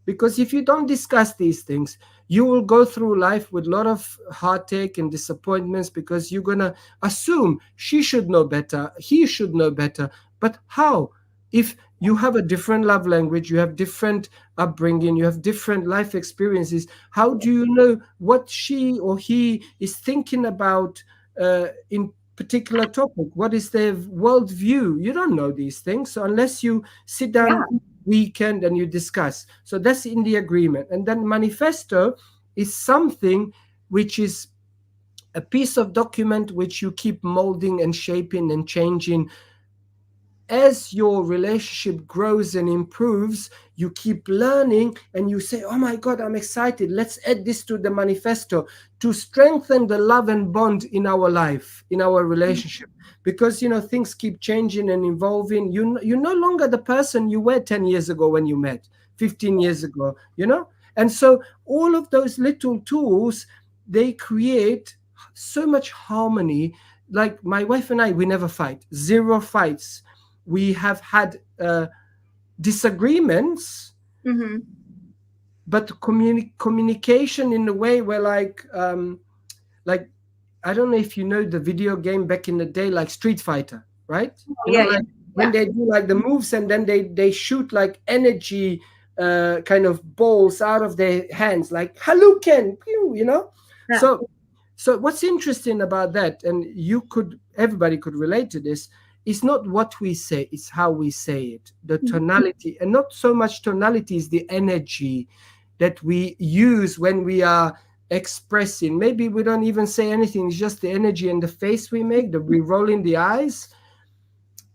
Because if you don't discuss these things, you will go through life with a lot of heartache and disappointments, because you're going to assume she should know better, he should know better. But how? If you have a different love language, you have different upbringing, you have different life experiences, how do you know what she or he is thinking about in particular topic? What is their worldview? You don't know these things. So unless you sit Yeah. down weekend and you discuss. So that's in the agreement. And then manifesto is something which is a piece of document which you keep molding and shaping and changing as your relationship grows and improves, you keep learning and you say, oh my God, I'm excited. Let's add this to the manifesto to strengthen the love and bond in our life, in our relationship. Because, things keep changing and evolving. You're no longer the person you were 10 years ago when you met, 15 years ago. And so all of those little tools, they create so much harmony. Like my wife and I, we never fight, zero fights. We have had disagreements, Mm-hmm. but communication in a way where like I don't know if you know the video game back in the day, like Street Fighter, right? Oh, yeah, yeah, Like when yeah. they do like the moves and then they shoot like energy kind of balls out of their hands, like Hadouken, pew. Yeah. So what's interesting about that, and everybody could relate to this, is not what we say, it's how we say it, the tonality, and not so much tonality is the energy that we use when we are expressing. Maybe we don't even say anything, it's just the energy and the face we make, that we roll in the eyes.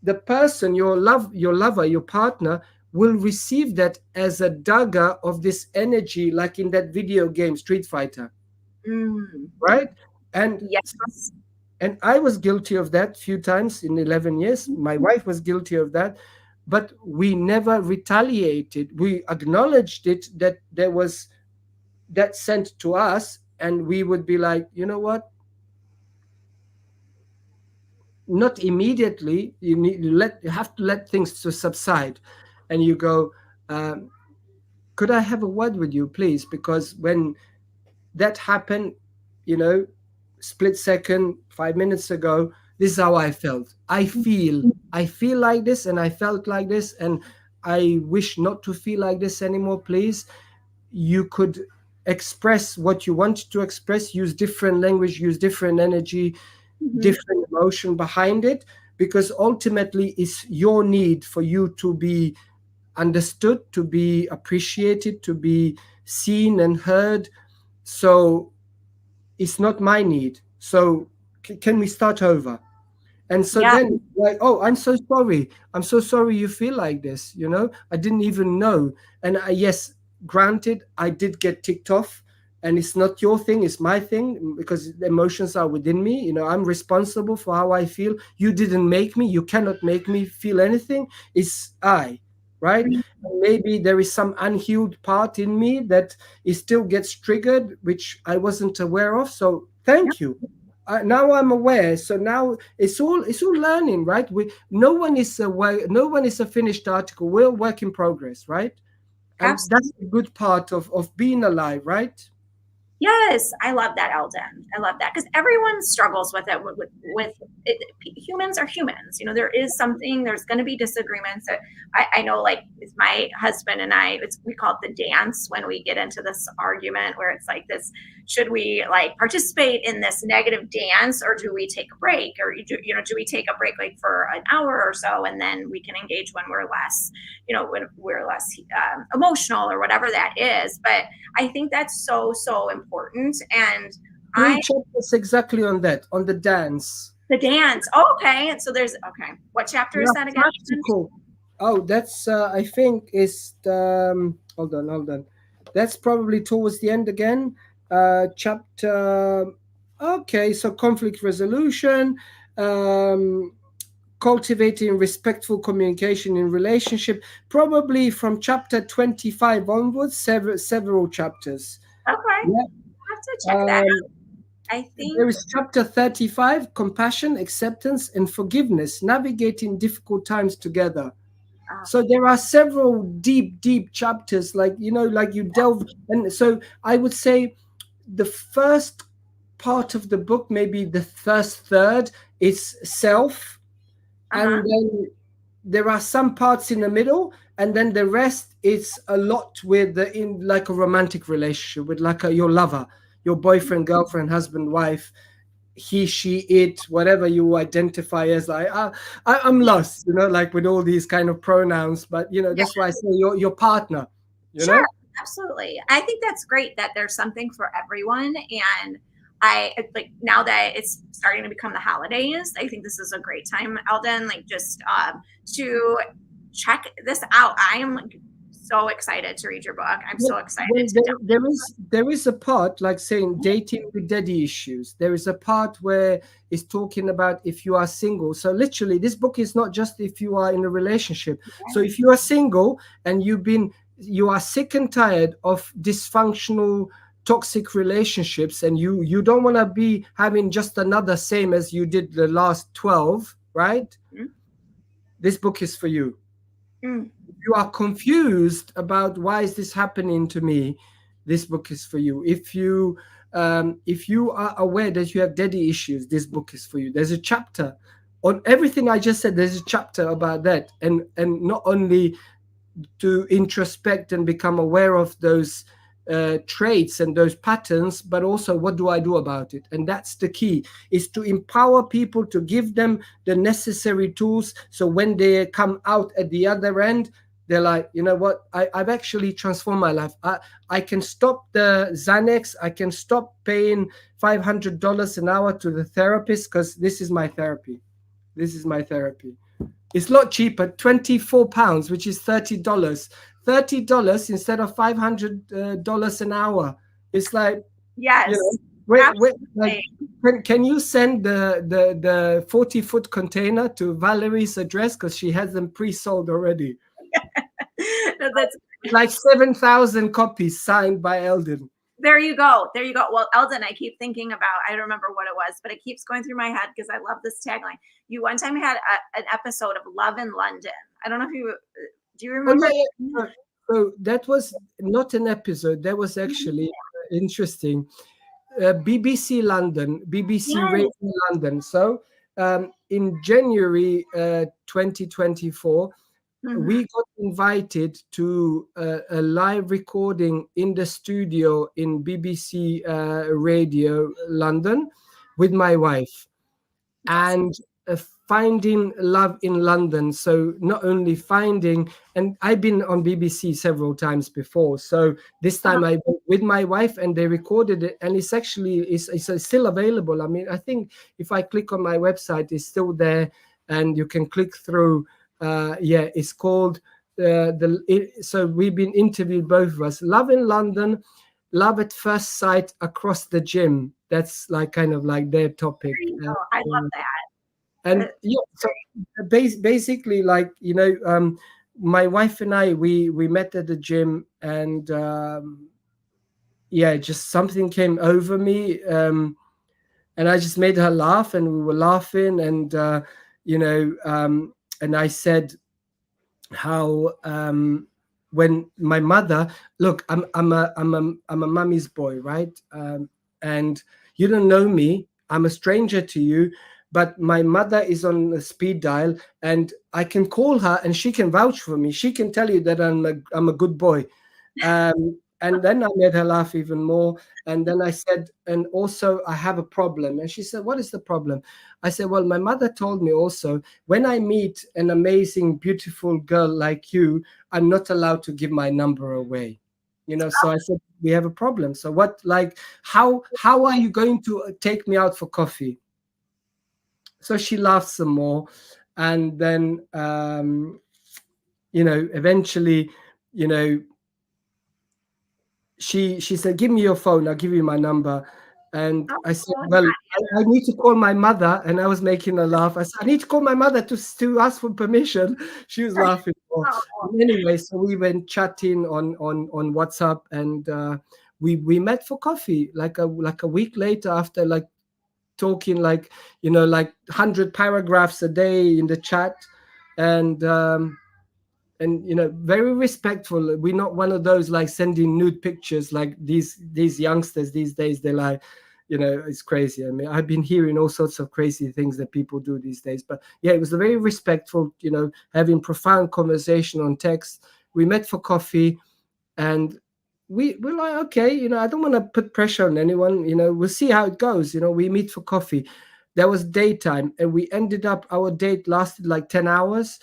The person, your lover, your partner, will receive that as a dagger of this energy, like in that video game Street Fighter, Mm. right? and Yes. and I was guilty of that few times in 11 years. My wife was guilty of that, but we never retaliated. We acknowledged it, that there was that sent to us, and we would be like, you know what, not immediately. You have to let things to subside, and you go, um, could I have a word with you, please? Because when that happened, you know, split second, 5 minutes ago, this is how I felt. I feel like this, and I felt like this, and I wish not to feel like this anymore. Please, you could express what you want to express, use different language, use different energy, Mm-hmm. different emotion behind it, because ultimately it's your need for you to be understood, to be appreciated, to be seen and heard. So it's not my need. So can we start over? And so Yeah. then, like, oh, I'm so sorry you feel like this. I didn't even know. And yes, granted, I did get ticked off, and it's not your thing, it's my thing, because the emotions are within me. I'm responsible for how I feel. You didn't make me, you cannot make me feel anything. It's I, right? And maybe there is some unhealed part in me that it still gets triggered, which I wasn't aware of. So thank you. Now I'm aware. So now it's all learning, right? No one is a finished article. We're a work in progress, right? And that's Absolutely. the good part of being alive, right? Yes, I love that, Eldon. I love that because everyone struggles with it. With it, humans are humans. There is something. There's going to be disagreements. I know, like with my husband and I, we call it the dance when we get into this argument where it's like this: should we like participate in this negative dance, or do we take a break, or do we take a break like for an hour or so, and then we can engage when we're less, when we're less emotional or whatever that is. But I think that's so, so important. And Three I, chapters exactly on that, on the dance. the dance. Oh, okay. So okay. What chapter is Yeah, that again? practical. Oh, that's I think is the hold on. That's probably towards the end again. Chapter. Okay, so conflict resolution, um, cultivating respectful communication in relationship. Probably from chapter 25 onwards, several chapters. Okay. Yeah. I have to check that Um, out. I think. there is chapter 35, compassion, acceptance, and forgiveness, navigating difficult times together. Uh, So there are several deep, deep chapters, like, like you delve. And so I would say the first part of the book, maybe the first third, is self. huh. And then there are some parts in the middle, and then the rest is a lot with in like a romantic relationship with like your lover, your boyfriend, girlfriend, husband, wife, he, she, it, whatever you identify as. I'm lost, like with all these kind of pronouns, but Yeah. that's why I say your partner, you Sure. know. Absolutely. I think that's great that there's something for everyone. And I like now that it's starting to become the holidays, I think this is a great time, Eldon, like just to check this out. I am so excited to read your book. I'm Well, so excited well, to there is a part like saying dating with daddy issues. There is a part where it's talking about if you are single. So literally, this book is not just if you are in a relationship. So if you are single and you are sick and tired of dysfunctional, toxic relationships, and you don't want to be having just another same as you did the last 12, right? Mhm. This book is for you. Mm. You are confused about why is this happening to me, this book is for you. If you are aware that you have daddy issues, this book is for you. There's a chapter on everything I just said. There's a chapter about that, and not only to introspect and become aware of those traits and those patterns, but also what do I do about it? And that's the key, is to empower people, to give them the necessary tools, so when they come out at the other end, they're like, you know what, I've actually transformed my life. I can stop the Xanax, I can stop paying $500 an hour to the therapist, because this is my therapy. This is my therapy. It's a lot cheaper, £24, which is $30. $30 instead of $500 an hour. It's like, you know, Yes, wait, like, absolutely. can you send the 40-foot container to Valerie's address, because she has them pre-sold already. No, that's Like 7,000 copies signed by Eldin. there you go. There you go. Well, Eldon, I keep thinking about, I don't remember what it was, but it keeps going through my head because I love this tagline. You one time had an episode of Love in London. I don't know if you, do you Oh remember? yeah, yeah. So that was not an episode. That was actually interesting. BBC London, BBC Radio Yes. London. So in January 2024, Mhm. we got invited to a live recording in the studio in BBC Radio London with my wife, Yes. and finding love in London. So not only finding, and I've been on BBC several times before. So this Uh-huh. time I went with my wife, and they recorded it, and it's still available. I mean, I think if I click on my website, it's still there, and you can click through. Yeah, it's called so we've been interviewed, both of us. Love in London, love at first sight across the gym. That's like kind of like their topic. There you go. I love that. And yeah, so basically, like, my wife and I, we met at the gym, and yeah, just something came over me, and I just made her laugh, and we were laughing, and you know and I said how, when my mother, look, I'm a mummy's boy, right? And you don't know me, I'm a stranger to you, but my mother is on a speed dial, and I can call her, and she can vouch for me. She can tell you that I'm a good boy. And then I made her laugh even more. And then I said, and also I have a problem. And she said, what is the problem? I said, well, my mother told me also, when I meet an amazing, beautiful girl like you, I'm not allowed to give my number away. So I said, we have a problem. So what, like, how are you going to take me out for coffee? So she laughed some more. And then, eventually, you know, she said, give me your phone, I'll give you my number. And I said, Oh, well, I need to call my mother. And I was making her laugh. I said, I need to call my mother to ask for permission. She was laughing more. oh, Anyway, so we went chatting on WhatsApp, and we met for coffee like a week later, after like talking like, like 100 paragraphs a day in the chat. And very respectful. We're not one of those like sending nude pictures like these youngsters these days. They're like, it's crazy. I mean, I've been hearing all sorts of crazy things that people do these days, but yeah, it was a very respectful, having profound conversation on text. We met for coffee, and we're like, okay, I don't want to put pressure on anyone, we'll see how it goes. We meet for coffee. There was daytime, and we ended up, our date lasted like 10 hours.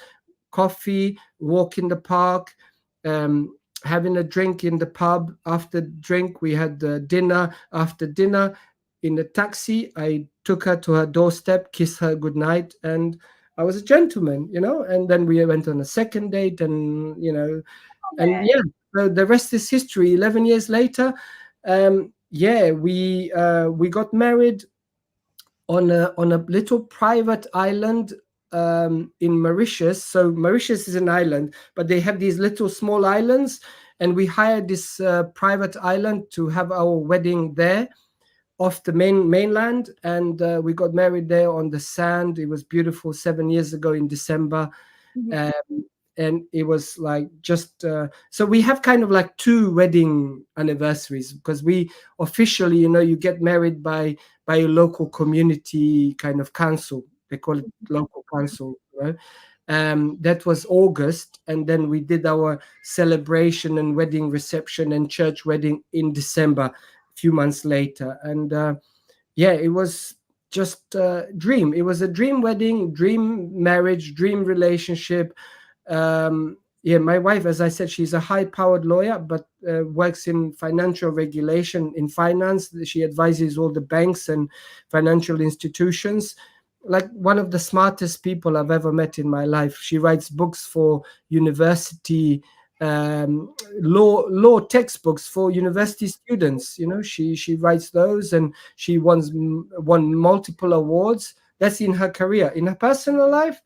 Coffee, walk in the park, having a drink in the pub. After drink, we had dinner. After dinner, in the taxi, I took her to her doorstep, kissed her goodnight, and I was a gentleman, and then we went on a second date, and yeah, so the rest is history. 11 years later, yeah, we got married on a little private island in Mauritius. So Mauritius is an island, but they have these little small islands, and we hired this private island to have our wedding there off the mainland, and we got married there on the sand. It was beautiful 7 years ago in December. Mhm. um, and it was like just so we have kind of like two wedding anniversaries, because we officially, you get married by a local community kind of council. They call it local council, right? That was August, and then we did our celebration and wedding reception and church wedding in December, a few months later. And yeah, it was just a dream. It was a dream wedding, dream marriage, dream relationship. Yeah, my wife, as I said, she's a high-powered lawyer, but works in financial regulation in finance. She advises all the banks and financial institutions. Like one of the smartest people I've ever met in my life. She writes books for university law textbooks for university students. She writes those, and she won multiple awards. That's in her career. In her personal life,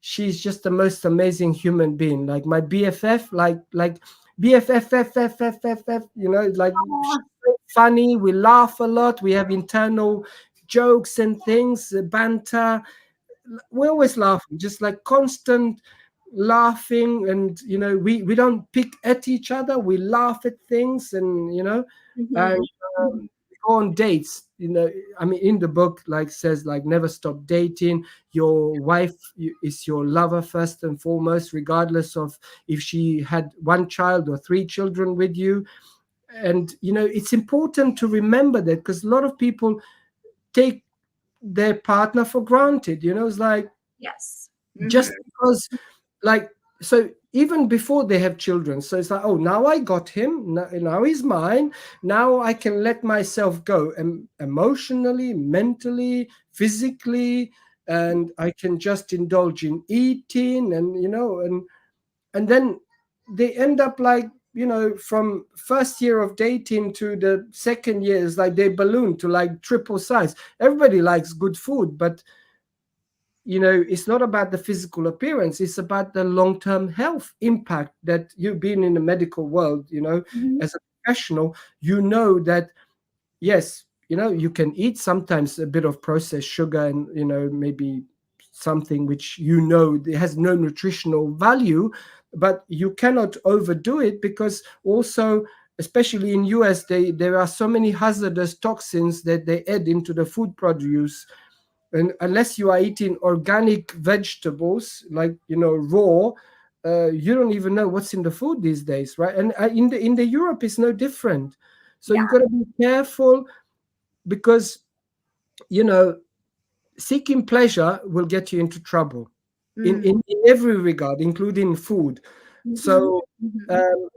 she's just the most amazing human being. Like my BFF, like BFF, like she's Aw. so funny. We laugh a lot. We have internal jokes and things, banter. We're always laughing, just like constant laughing. And we don't pick at each other. We laugh at things, and Mhm. Mhm. we go on dates. I mean, in the book, like says, like never stop dating. Your wife is your lover first and foremost, regardless of if she had one child or three children with you. And it's important to remember that, because a lot of people take their partner for granted. It's like, Yes. just Mhm. because, like, so even before they have children, so it's like, oh, now I got him, now he's mine, now I can let myself go, emotionally, mentally, physically, and I can just indulge in eating, and then they end up like, from first year of dating to the second year, is like they balloon to like triple size. Everybody likes good food, but it's not about the physical appearance. It's about the long-term health impact. That you've been in the medical world, Mhm. as a professional, that yes, you can eat sometimes a bit of processed sugar, and maybe something which it has no nutritional value, but you cannot overdo it, because also, especially in US, there are so many hazardous toxins that they add into the food produce. And unless you are eating organic vegetables, like raw, you don't even know what's in the food these days, right? And in the Europe is no different. So Yeah. you got to be careful, because you know seeking pleasure will get you into trouble Mm. in every regard, including food. Mhm. So Mhm. um,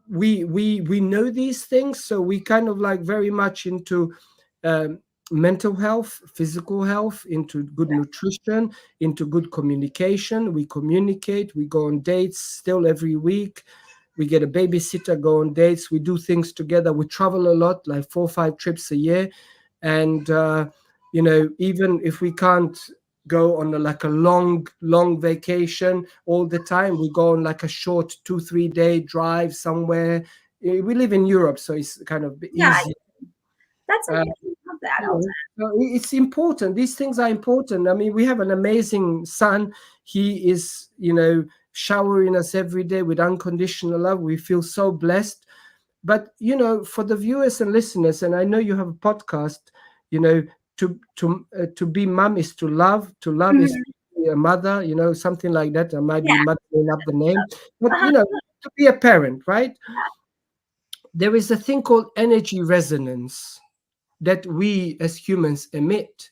we know these things, so we kind of like very much into um, mental health, physical health, into good nutrition, into good communication. We communicate, we go on dates still every week. We get a babysitter, go on dates, we do things together, we travel a lot, like 4 or 5 trips a year. And even if we can't go on like a long vacation all the time, we go on like a short 2 3 day drive somewhere. We live in Europe, so it's kind of Yeah, easy. that's uh, amazing. I love that, you Eldon. know, so it's important. These things are important. I mean, we have an amazing son. He is showering us every day with unconditional love. We feel so blessed. But for the viewers and listeners, and I know you have a podcast, you know to be mom is to love. To love is Mhm. to be a mother, something like that. I might Yeah. be muddling up the name, but to be a parent, right? There is a thing called energy resonance that we as humans emit.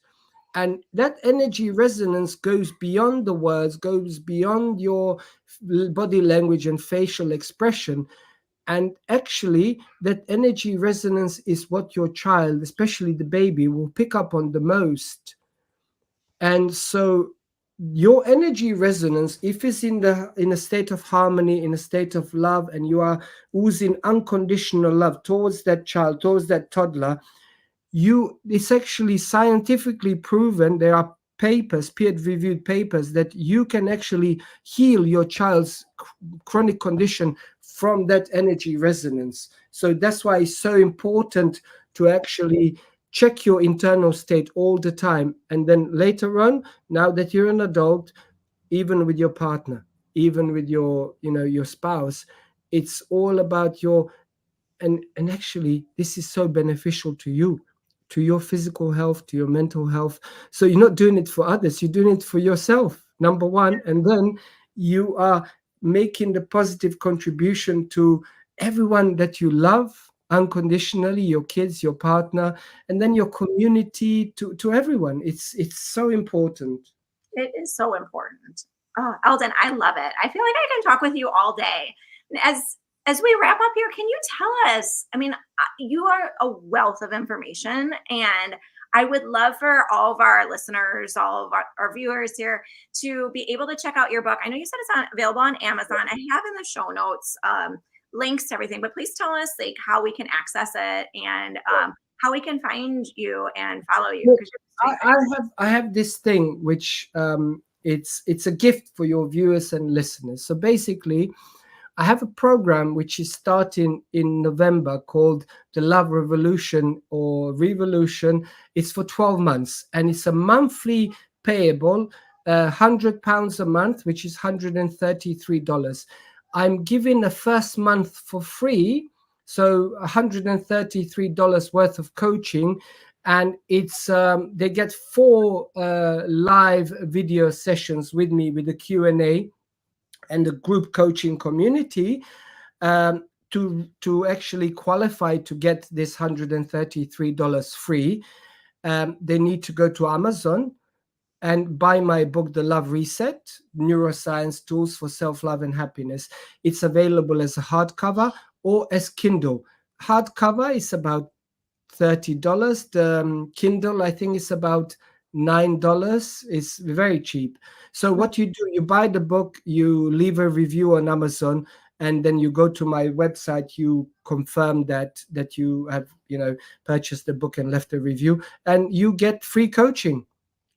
And that energy resonance goes beyond the words, goes beyond your body language and facial expression. And actually, that energy resonance is what your child, especially the baby, will pick up on the most. And so your energy resonance, if it's in a state of harmony, in a state of love, and you are oozing unconditional love towards that child, towards that toddler, it's actually scientifically proven. There are papers, peer-reviewed papers, that you can actually heal your child's chronic condition from that energy resonance. So that's why it's so important to actually check your internal state all the time. And then later on, now that you're an adult, even with your partner, even with your spouse, it's all about your, and actually this is so beneficial to you, to your physical health, to your mental health. So you're not doing it for others, you're doing it for yourself, number one, and then you are making the positive contribution to everyone that you love unconditionally, your kids, your partner, and then your community, to everyone. It's so important. It is so important. Oh, Eldon, I love it. I feel like I can talk with you all day. And as we wrap up here, can you tell us? I mean, you are a wealth of information, and I would love for all of our listeners, all of our viewers here, to be able to check out your book. I know you said it's available on Amazon. I have in the show notes links to everything, but please tell us like how we can access it, and how we can find you and follow you. Look, Because I have this thing which, it's a gift for your viewers and listeners. So basically, I have a program which is starting in November called the Love Revolution or Revolution. It's for 12 months, and it's a monthly payable, £100 a month, which is $133. I'm giving the first month for free, so $133 worth of coaching, and it's they get 4 live video sessions with me, with the Q&A and the group coaching community. To actually qualify to get this $133 free, they need to go to Amazon and buy my book, The Love Reset: Neuroscience Tools for Self-Love and Happiness. It's available as a hardcover or as Kindle. Hardcover is about $30. The Kindle, I think, is about $9. It's very cheap. So what you do, you buy the book, you leave a review on Amazon, and then you go to my website, you confirm that you have purchased the book and left a review, and you get free coaching.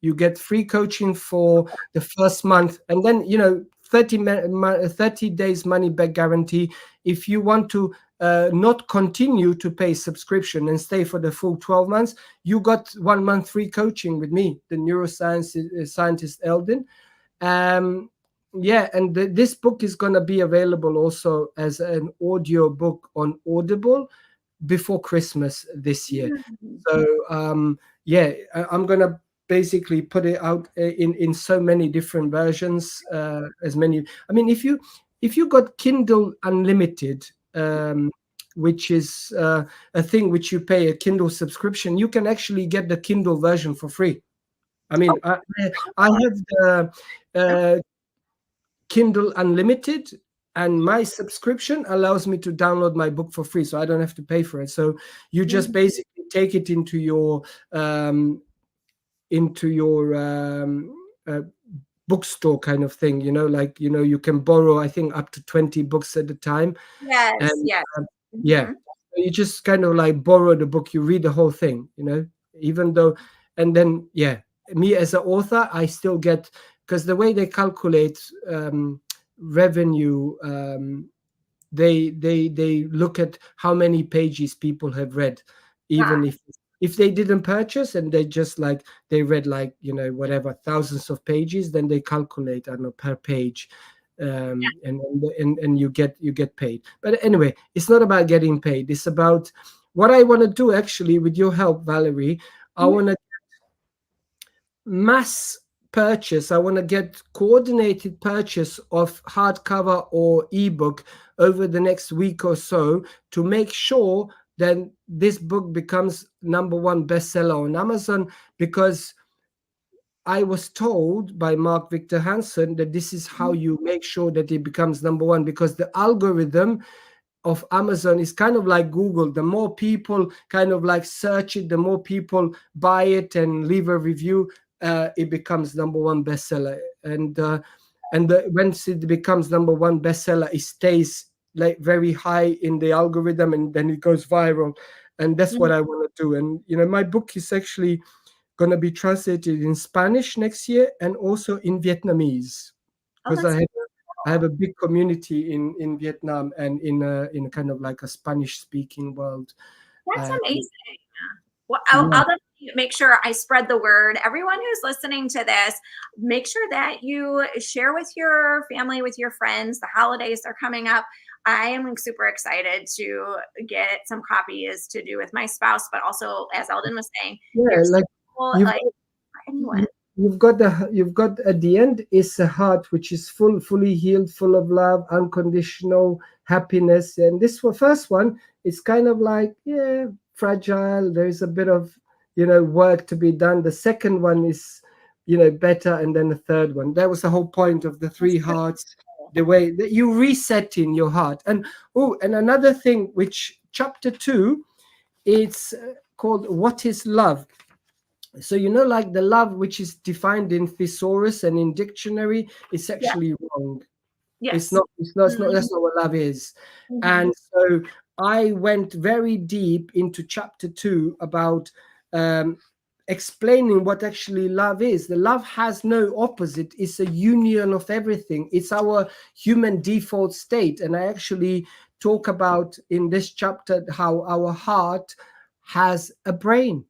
You get free coaching for the first month, and then 30 days money back guarantee. If you want to not continue to pay subscription and stay for the full 12 months, you got 1 month free coaching with me, the neuroscience scientist Eldin. And this book is going to be available also as an audio book on Audible before Christmas this year. So I'm going to basically put it out in so many different versions, as many. I mean, if you got Kindle Unlimited, which is a thing which you pay a Kindle subscription, you can actually get the Kindle version for free. I mean, I have the Kindle Unlimited, and my subscription allows me to download my book for free, so I don't have to pay for it. So you just basically take it into your bookstore kind of thing, you can borrow, I think, up to 20 books at a time. yes, And yes. yeah, you just kind of like borrow the book, you read the whole thing, even though, and then me as an author, I still get, because the way they calculate revenue, they look at how many pages people have read, even if they didn't purchase, and they just like they read like whatever thousands of pages, then they calculate, I don't know, per page, and you get paid. But anyway, it's not about getting paid. It's about what I want to do, actually, with your help, Valerie. I want to mass purchase. I want to get coordinated purchase of hardcover or ebook over the next week or so, to make sure that this book becomes #1 bestseller on Amazon, because I was told by Mark Victor Hansen that this is how you make sure that it becomes #1, because the algorithm of Amazon is kind of like Google. The more people kind of like search it, the more people buy it and leave a review. it becomes #1 bestseller. And once it becomes #1 bestseller, it stays like very high in the algorithm, and then it goes viral. And that's what Mhm. I want to do. And my book is actually going to be translated in Spanish next year, and also in Vietnamese, Oh, because that's I have cool. a big community in Vietnam, and in a kind of like a Spanish speaking world. That's And amazing. Well, yeah, I'll definitely make sure I spread the word. Everyone who's listening to this, make sure that you share with your family, with your friends. The holidays are coming up. I am like super excited to get some copies to do with my spouse, but also, as Eldon was saying, yeah, give like people you've like for anyone. you- you've got at the end is a heart which is fully healed, full of love, unconditional happiness. And this first one is kind of like, yeah, fragile. There's a bit of work to be done. The second one is better, and then the third one. That was the whole point of the That's three so hearts, cool. the way that you reset in your heart. And another thing, which chapter 2, it's called What is Love. So like the love which is defined in thesaurus and in dictionary, it's Yeah. actually wrong. It's Yes. not, it's not, Mhm. that's not what love is. Mhm. And so I went very deep into chapter 2 about um, explaining what actually love is. The love has no opposite. It's a union of everything. It's our human default state. And I actually talk about in this chapter how our heart has a brain,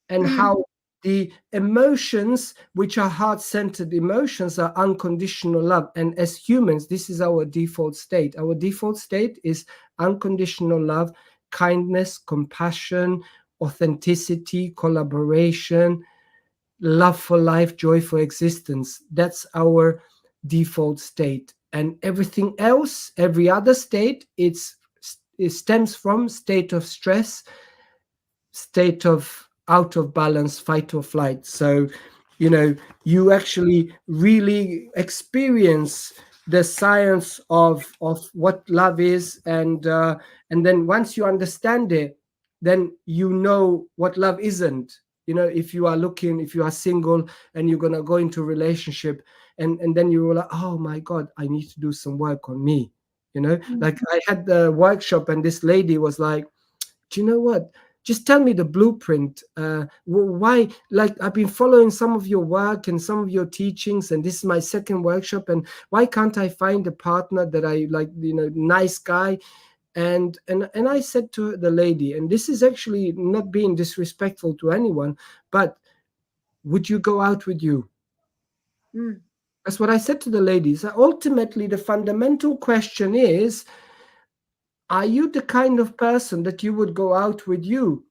and Mm. how the emotions, which are heart-centered emotions, are unconditional love. And as humans, this is our default state. Our default state is unconditional love, kindness, compassion, authenticity, collaboration, love for life, joy for existence. That's our default state. And everything else, every other state, it stems from state of stress, state of out of balance, fight or flight. So you actually really experience the science of what love is. And then once you understand it, then you know what love isn't. If you are looking, if you are single and you're going to go into a relationship, and then you were like, oh my god, I need to do some work on me. Mm. Like I had the workshop, and this lady was like, do you know what? Just tell me the blueprint. Why? Like, I've been following some of your work and some of your teachings, and this is my second workshop. And why can't I find a partner that I like? Nice guy. And I said to the lady, and this is actually not being disrespectful to anyone, but would you go out with you? Mm. That's what I said to the ladies. So ultimately, the fundamental question is, are you the kind of person that you would go out with you?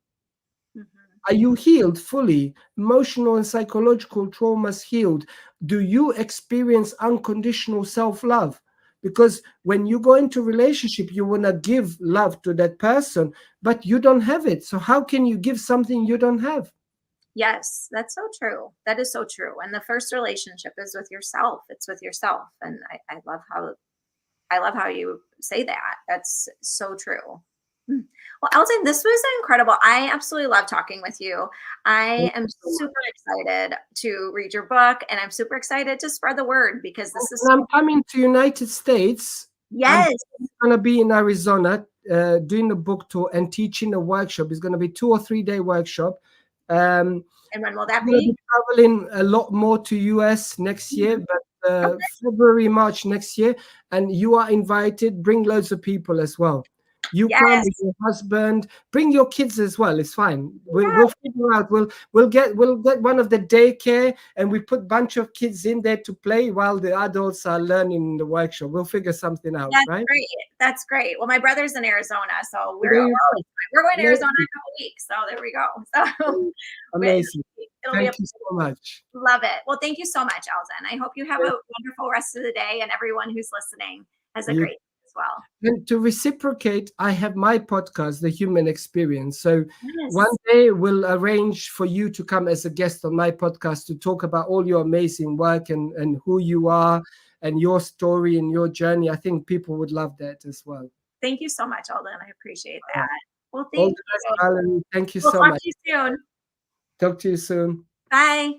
Mhm. Are you healed fully? Emotional and psychological traumas healed? Do you experience unconditional self-love? Because when you go into relationship, you want to give love to that person, but you don't have it. So how can you give something you don't have? Yes, that's so true. That is so true. And the first relationship is with yourself. It's with yourself. And I love how you say that. That's so true. Mm. Well, Elton, this was incredible. I absolutely love talking with you. I Thank am you so super much. excited to read your book, and I'm super excited to spread the word because this is And I'm so coming to United States. I'm yes. going to be in Arizona doing a book tour and teaching a workshop. It's going to be 2 or 3 day workshop. Um, And when will that I'm going to be? be traveling a lot more to US next year, Mhm. but Okay. February, March next year, and you are invited. Bring loads of people as well. You come with Yes. your husband. Bring your kids as well. It's fine. We'll Yes. figure out. We'll get one of the daycare, and we put bunch of kids in there to play while the adults are learning in the workshop. We'll figure something out, That's right? great. That's great. Well, my brother's in Arizona, so There you go. we're going to Arizona in Amazing. a couple weeks. So there we go. So Amazing. it'll be a Thank you so much. love it. Well, thank you so much, Eldon. I hope you have a wonderful rest of the day, and everyone who's listening has a You great day as well. And to reciprocate, I have my podcast, The Human Experience. So one Yes. day we'll arrange for you to come as a guest on my podcast to talk about all your amazing work and who you are and your story and your journey. I think people would love that as well. Thank you so much, Eldon. I appreciate Uh, that. Well, all thank the best, you. Valerie. Thank you We'll so talk much. to you soon. Talk to you soon. Bye.